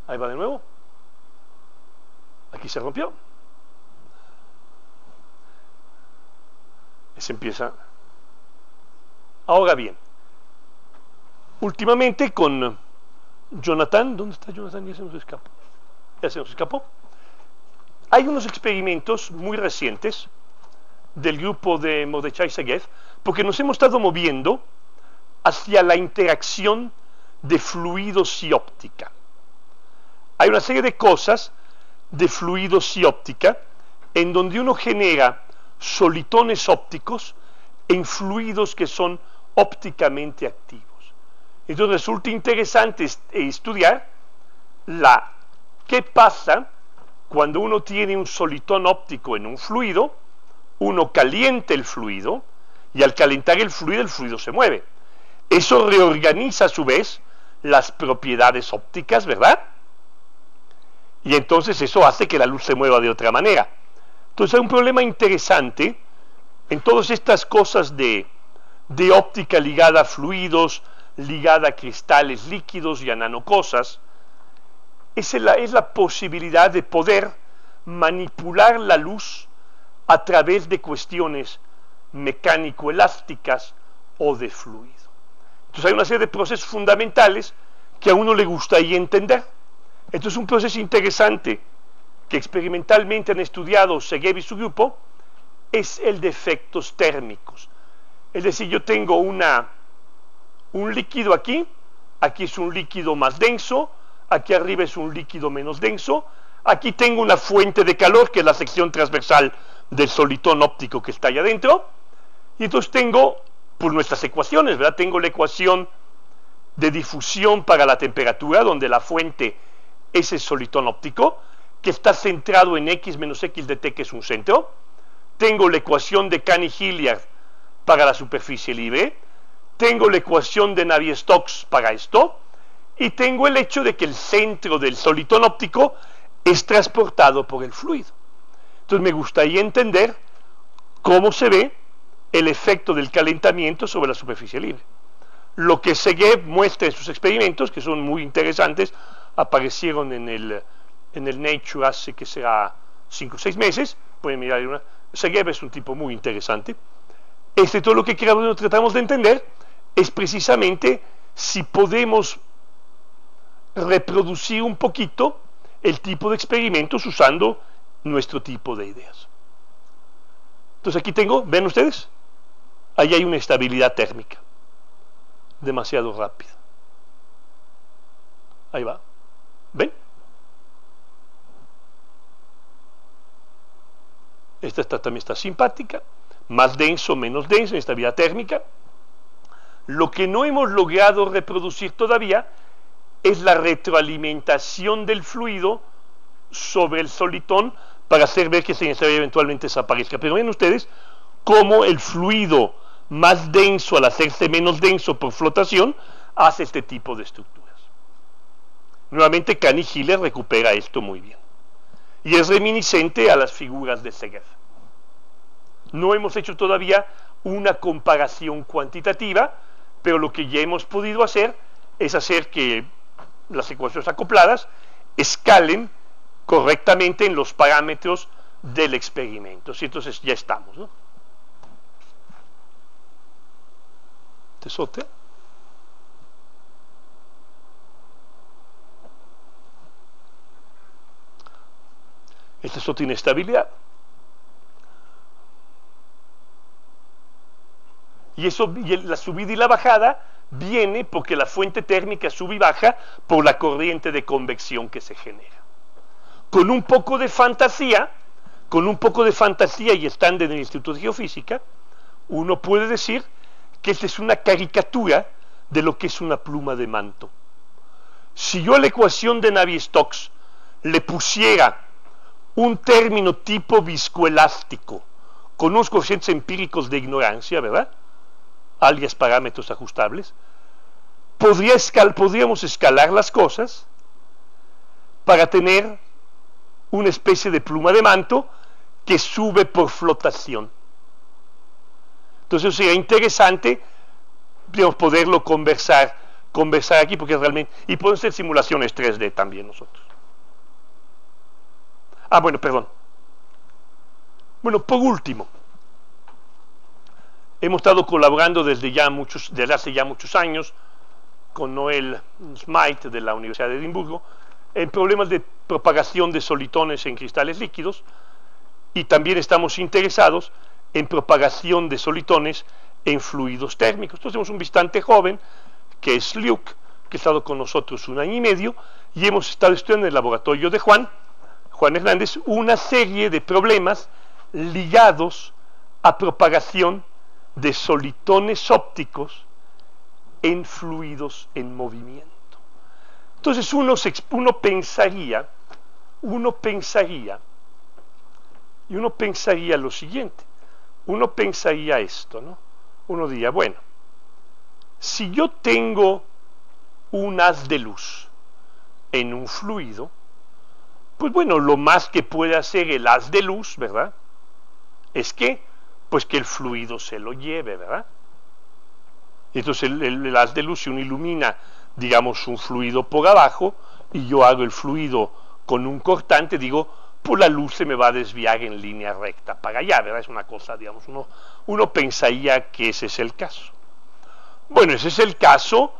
Ahí va de nuevo. Aquí se rompió. Se empieza. Ahora bien, últimamente con Jonathan, ¿dónde está Jonathan? Ya se nos escapó. Ya se nos escapó. Hay unos experimentos muy recientes del grupo de Mordechai Segev, porque nos hemos estado moviendo hacia la interacción de fluidos y óptica. Hay una serie de cosas de fluidos y óptica en donde uno genera solitones ópticos en fluidos que son ópticamente activos. Entonces resulta interesante estudiar qué pasa cuando uno tiene un solitón óptico en un fluido. Uno calienta el fluido y al calentar el fluido se mueve. Eso reorganiza a su vez las propiedades ópticas, ¿verdad? Y entonces eso hace que la luz se mueva de otra manera. Entonces hay un problema interesante en todas estas cosas de óptica ligada a fluidos, ligada a cristales líquidos y a nanocosas. Es la posibilidad de poder manipular la luz a través de cuestiones mecánico-elásticas o de fluido. Entonces hay una serie de procesos fundamentales que a uno le gustaría entender. Esto es un proceso interesante que experimentalmente han estudiado Segev y su grupo, es el de efectos térmicos. Es decir, yo tengo un líquido aquí, aquí es un líquido más denso, aquí arriba es un líquido menos denso, aquí tengo una fuente de calor, que es la sección transversal del solitón óptico que está allá adentro, y entonces tengo, por nuestras ecuaciones, ¿verdad? Tengo la ecuación de difusión para la temperatura, donde la fuente es el solitón óptico, que está centrado en x menos x de t, que es un centro. Tengo la ecuación de Canny-Hilliard para la superficie libre, tengo la ecuación de Navier-Stokes para esto, y tengo el hecho de que el centro del solitón óptico es transportado por el fluido. Entonces me gustaría entender cómo se ve el efecto del calentamiento sobre la superficie libre. Lo que Segev muestra en sus experimentos, que son muy interesantes, aparecieron en el Nature hace que será 5 o 6 meses, pueden mirar una. Segev es un tipo muy interesante. Todo lo que tratamos de entender es precisamente si podemos reproducir un poquito el tipo de experimentos usando nuestro tipo de ideas. Entonces aquí tengo, ¿ven ustedes? Ahí hay una estabilidad térmica demasiado rápida. Ahí va. ¿Ven? Esta también está simpática, más denso, menos denso, estabilidad térmica. Lo que no hemos logrado reproducir todavía es la retroalimentación del fluido sobre el solitón para hacer ver que esa inestabilidad eventualmente desaparezca. Pero ven ustedes cómo el fluido más denso, al hacerse menos denso por flotación, hace este tipo de estructuras. Nuevamente Canny-Hilliard recupera esto muy bien. Y es reminiscente a las figuras de Segev. No hemos hecho todavía una comparación cuantitativa, pero lo que ya hemos podido hacer es hacer que las ecuaciones acopladas escalen correctamente en los parámetros del experimento. ¿Sí? Entonces ya estamos, ¿no? Tesote. Este es otra inestabilidad. Y la subida y la bajada viene porque la fuente térmica sube y baja por la corriente de convección que se genera. Con un poco de fantasía y estando en el Instituto de Geofísica, uno puede decir que esta es una caricatura de lo que es una pluma de manto. Si yo a la ecuación de Navier-Stokes le pusiera un término tipo viscoelástico con unos coeficientes empíricos de ignorancia, ¿verdad? Alias parámetros ajustables, podríamos escalar las cosas para tener una especie de pluma de manto que sube por flotación. Entonces sería interesante, digamos, poderlo conversar aquí, porque realmente, y pueden ser simulaciones 3D también nosotros. Bueno, perdón. Bueno, por último, hemos estado colaborando desde hace ya muchos años con Noel Smythe de la Universidad de Edimburgo en problemas de propagación de solitones en cristales líquidos, y también estamos interesados en propagación de solitones en fluidos térmicos. Entonces tenemos un visitante joven que es Luke, que ha estado con nosotros 1 año y medio, y hemos estado estudiando en el laboratorio de Juan Hernández, una serie de problemas ligados a propagación de solitones ópticos en fluidos en movimiento. Entonces uno pensaría lo siguiente, uno pensaría esto, ¿no? Uno diría, bueno, si yo tengo un haz de luz en un fluido, pues bueno, lo más que puede hacer el haz de luz, ¿verdad?, es que el fluido se lo lleve, ¿verdad? Entonces el haz de luz, si uno ilumina, digamos, un fluido por abajo, y yo hago el fluido con un cortante, digo, pues la luz se me va a desviar en línea recta para allá, ¿verdad? Es una cosa, digamos, uno pensaría que ese es el caso. Bueno, ese es el caso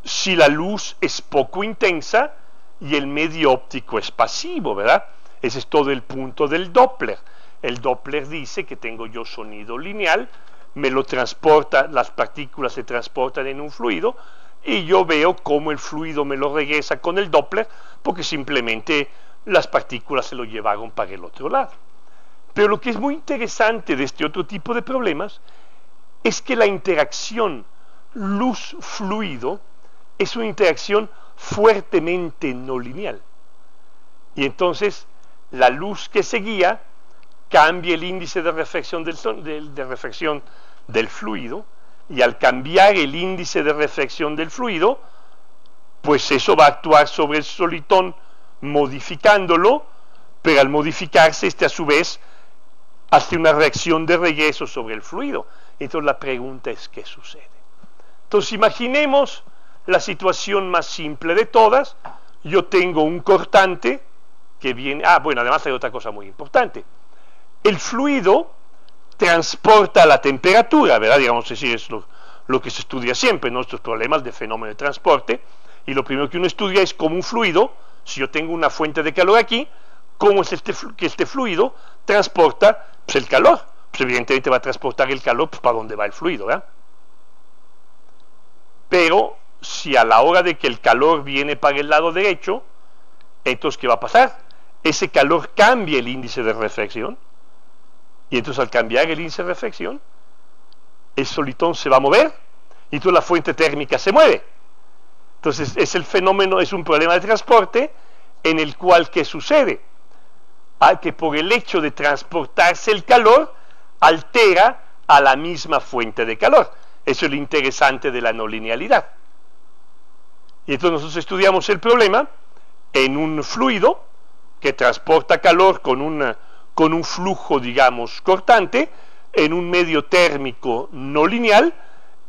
si la luz es poco intensa y el medio óptico es pasivo, ¿verdad? Ese es todo el punto del Doppler. El Doppler dice que tengo yo sonido lineal me lo transporta, las partículas se transportan en un fluido, y yo veo cómo el fluido me lo regresa con el Doppler, porque simplemente las partículas se lo llevaron para el otro lado. Pero lo que es muy interesante de este otro tipo de problemas es que la interacción luz-fluido es una interacción fuertemente no lineal. Y entonces la luz que seguía cambia el índice de reflexión del fluido, y al cambiar el índice de reflexión del fluido, pues eso va a actuar sobre el solitón modificándolo, pero al modificarse a su vez hace una reacción de regreso sobre el fluido. Entonces la pregunta es, ¿qué sucede? Entonces imaginemos la situación más simple de todas. Yo tengo un cortante que viene... bueno, además hay otra cosa muy importante. El fluido transporta la temperatura, ¿verdad? Digamos, decir, es lo que se estudia siempre, nuestros problemas de fenómeno de transporte, y lo primero que uno estudia es cómo un fluido, si yo tengo una fuente de calor aquí, cómo es que este fluido transporta pues, el calor. Pues evidentemente va a transportar el calor pues, para donde va el fluido, ¿verdad? Pero si a la hora de que el calor viene para el lado derecho, entonces ¿qué va a pasar? Ese calor cambia el índice de reflexión, y entonces al cambiar el índice de reflexión, el solitón se va a mover, y entonces la fuente térmica se mueve. Entonces es el fenómeno, es un problema de transporte en el cual, ¿qué sucede? Que por el hecho de transportarse el calor, altera a la misma fuente de calor. Eso es lo interesante de la no linealidad. Y entonces nosotros estudiamos el problema en un fluido que transporta calor con un flujo, digamos, cortante, en un medio térmico no lineal,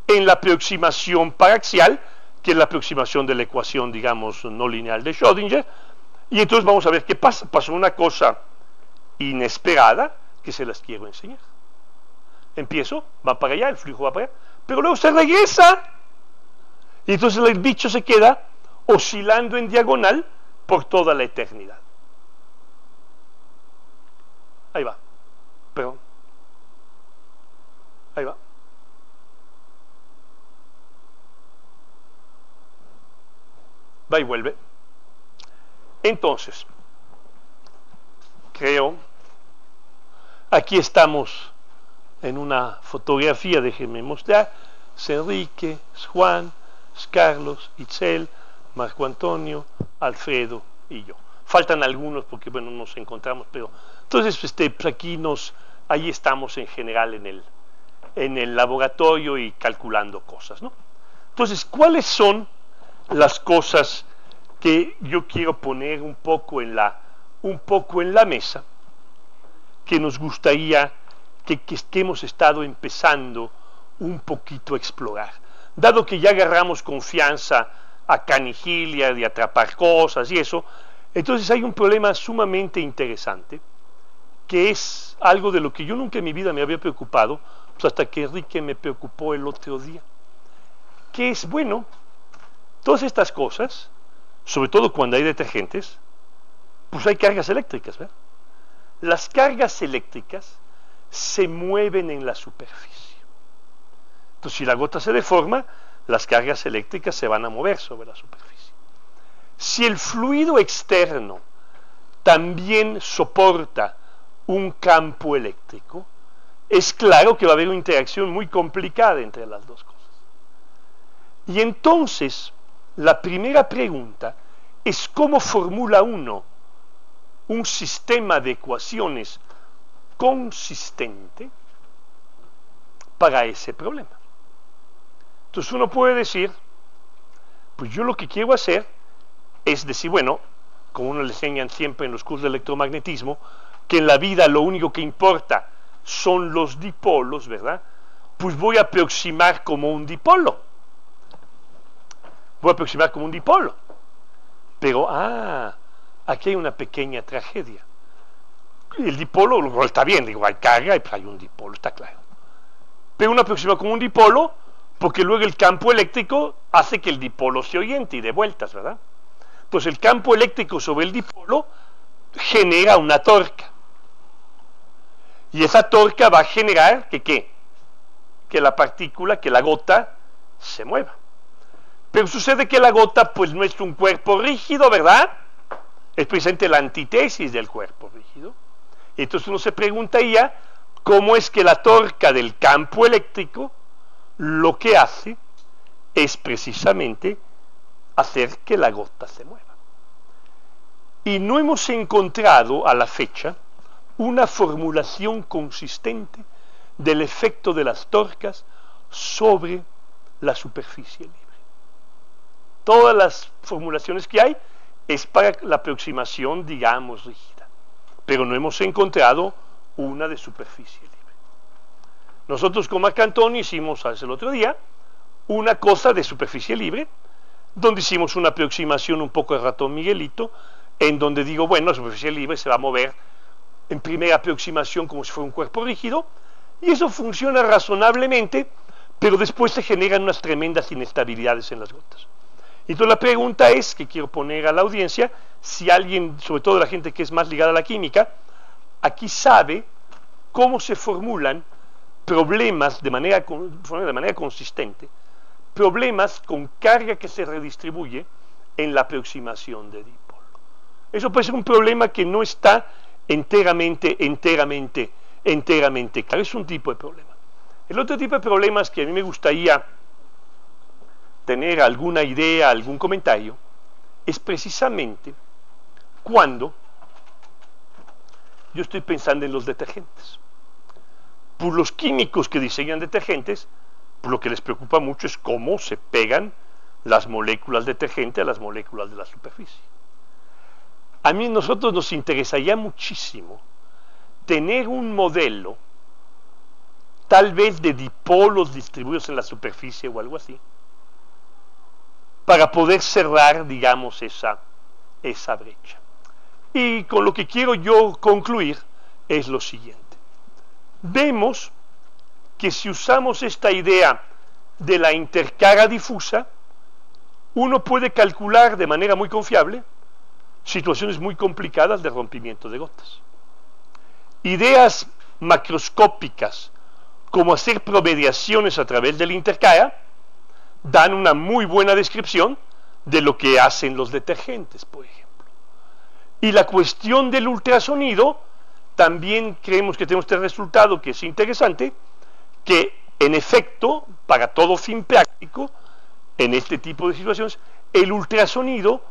en la aproximación paraxial, que es la aproximación de la ecuación, digamos, no lineal de Schrödinger. Y entonces vamos a ver qué pasa. Pasó una cosa inesperada que se las quiero enseñar. Empiezo, va para allá, el flujo va para allá, pero luego se regresa. Y entonces el bicho se queda oscilando en diagonal por toda la eternidad. Ahí va. Perdón. Ahí va. Va y vuelve. Entonces, creo, aquí estamos en una fotografía, déjenme mostrar, es Enrique, es Juan, es Carlos, Itzel, Marco Antonio, Alfredo y yo. Faltan algunos porque, bueno, nos encontramos, pero entonces pues aquí ahí estamos en general en el laboratorio y calculando cosas, ¿no? Entonces, ¿cuáles son las cosas que yo quiero poner un poco en la mesa, que nos gustaría que hemos estado empezando un poquito a explorar? Dado que ya agarramos confianza a Caniglia de atrapar cosas y eso, entonces hay un problema sumamente interesante, que es algo de lo que yo nunca en mi vida me había preocupado, pues hasta que Enrique me preocupó el otro día, que es, bueno, todas estas cosas, sobre todo cuando hay detergentes, pues hay cargas eléctricas, ¿verdad? Las cargas eléctricas se mueven en la superficie. Entonces, si la gota se deforma, las cargas eléctricas se van a mover sobre la superficie. Si el fluido externo también soporta un campo eléctrico, es claro que va a haber una interacción muy complicada entre las dos cosas. Y entonces, la primera pregunta es cómo formula uno un sistema de ecuaciones consistente para ese problema. Entonces uno puede decir, pues yo lo que quiero hacer es decir, bueno, como uno le enseñan siempre en los cursos de electromagnetismo, que en la vida lo único que importa son los dipolos, ¿verdad? Pues voy a aproximar como un dipolo. Voy a aproximar como un dipolo. Pero, aquí hay una pequeña tragedia. El dipolo, está bien, digo, hay carga y pues hay un dipolo, está claro. Pero uno aproxima como un dipolo porque luego el campo eléctrico hace que el dipolo se oriente y dé vueltas, ¿verdad? Entonces el campo eléctrico sobre el dipolo genera una torca. Y esa torca va a generar que ¿qué? que la partícula, que la gota, se mueva. Pero sucede que la gota pues no es un cuerpo rígido, ¿verdad? Es precisamente la antítesis del cuerpo rígido. Y entonces uno se preguntaría cómo es que la torca del campo eléctrico lo que hace es precisamente hacer que la gota se mueva. Y no hemos encontrado a la fecha una formulación consistente del efecto de las torcas sobre la superficie libre. Todas las formulaciones que hay es para la aproximación, digamos, rígida, pero no hemos encontrado una de superficie libre. Nosotros con Marcantoni hicimos hace el otro día una cosa de superficie libre, donde hicimos una aproximación un poco de ratón Miguelito, en donde digo, bueno, la superficie libre se va a mover en primera aproximación como si fuera un cuerpo rígido, y eso funciona razonablemente, pero después se generan unas tremendas inestabilidades en las gotas. Entonces la pregunta es, que quiero poner a la audiencia, si alguien, sobre todo la gente que es más ligada a la química, aquí sabe cómo se formulan problemas de manera consistente, problemas con carga que se redistribuye en la aproximación de dipolo. Eso puede ser un problema que no está enteramente claro, es un tipo de problema. El otro tipo de problemas que a mí me gustaría tener alguna idea, algún comentario, es precisamente cuando yo estoy pensando en los detergentes. Por los químicos que diseñan detergentes, lo que les preocupa mucho es cómo se pegan las moléculas de detergente a las moléculas de la superficie. A nosotros nos interesaría muchísimo tener un modelo, tal vez de dipolos distribuidos en la superficie o algo así, para poder cerrar, digamos, esa brecha. Y con lo que quiero yo concluir es lo siguiente. Vemos que si usamos esta idea de la intercarga difusa, uno puede calcular de manera muy confiable situaciones muy complicadas de rompimiento de gotas. Ideas macroscópicas como hacer promediaciones a través del intercarga dan una muy buena descripción de lo que hacen los detergentes, por ejemplo. Y la cuestión del ultrasonido, también creemos que tenemos este resultado que es interesante, que en efecto, para todo fin práctico, en este tipo de situaciones, el ultrasonido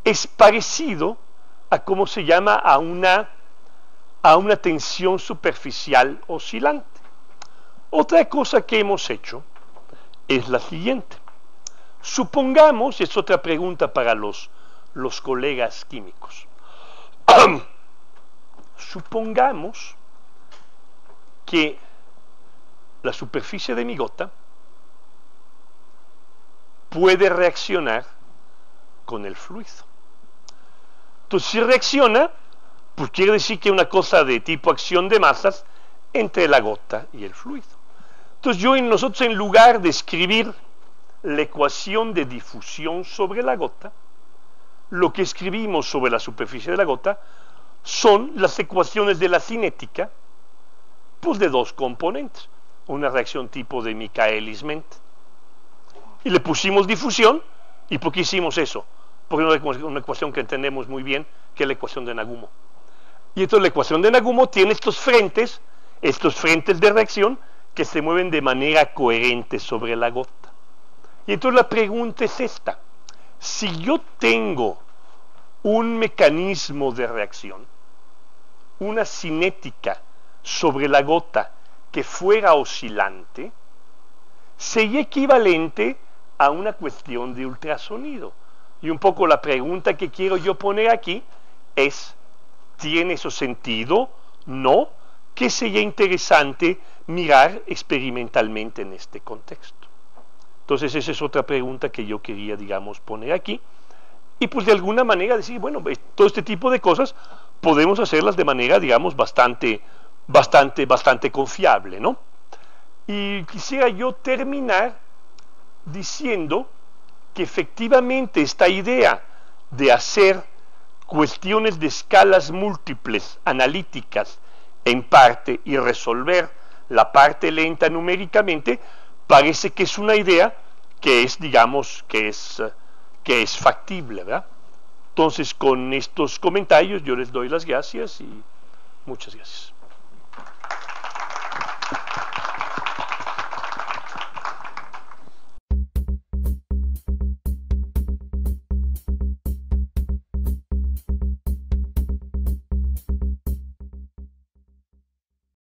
es parecido a cómo se llama a una tensión superficial oscilante. Otra cosa que hemos hecho es la siguiente. Supongamos, es otra pregunta para los colegas químicos, supongamos que la superficie de mi gota puede reaccionar con el fluido. Entonces, si reacciona, pues quiere decir que hay una cosa de tipo acción de masas entre la gota y el fluido. Entonces, nosotros en lugar de escribir la ecuación de difusión sobre la gota, lo que escribimos sobre la superficie de la gota son las ecuaciones de la cinética, pues de dos componentes, una reacción tipo de Michaelis-Menten. Y le pusimos difusión. ¿Y por qué hicimos eso? Porque es una ecuación que entendemos muy bien, que es la ecuación de Nagumo. Y entonces la ecuación de Nagumo tiene estos frentes de reacción que se mueven de manera coherente sobre la gota. Y entonces la pregunta es esta: si yo tengo un mecanismo de reacción, una cinética sobre la gota que fuera oscilante, sería equivalente a una cuestión de ultrasonido. Y un poco la pregunta que quiero yo poner aquí es: ¿tiene eso sentido? ¿No? ¿Qué sería interesante mirar experimentalmente en este contexto? Entonces esa es otra pregunta que yo quería, digamos, poner aquí. Y pues de alguna manera decir, bueno, todo este tipo de cosas podemos hacerlas de manera, digamos, bastante confiable, ¿no? Y quisiera yo terminar diciendo que efectivamente esta idea de hacer cuestiones de escalas múltiples, analíticas, en parte, y resolver la parte lenta numéricamente, parece que es una idea que es, digamos, que es factible, ¿verdad? Entonces, con estos comentarios yo les doy las gracias y muchas gracias.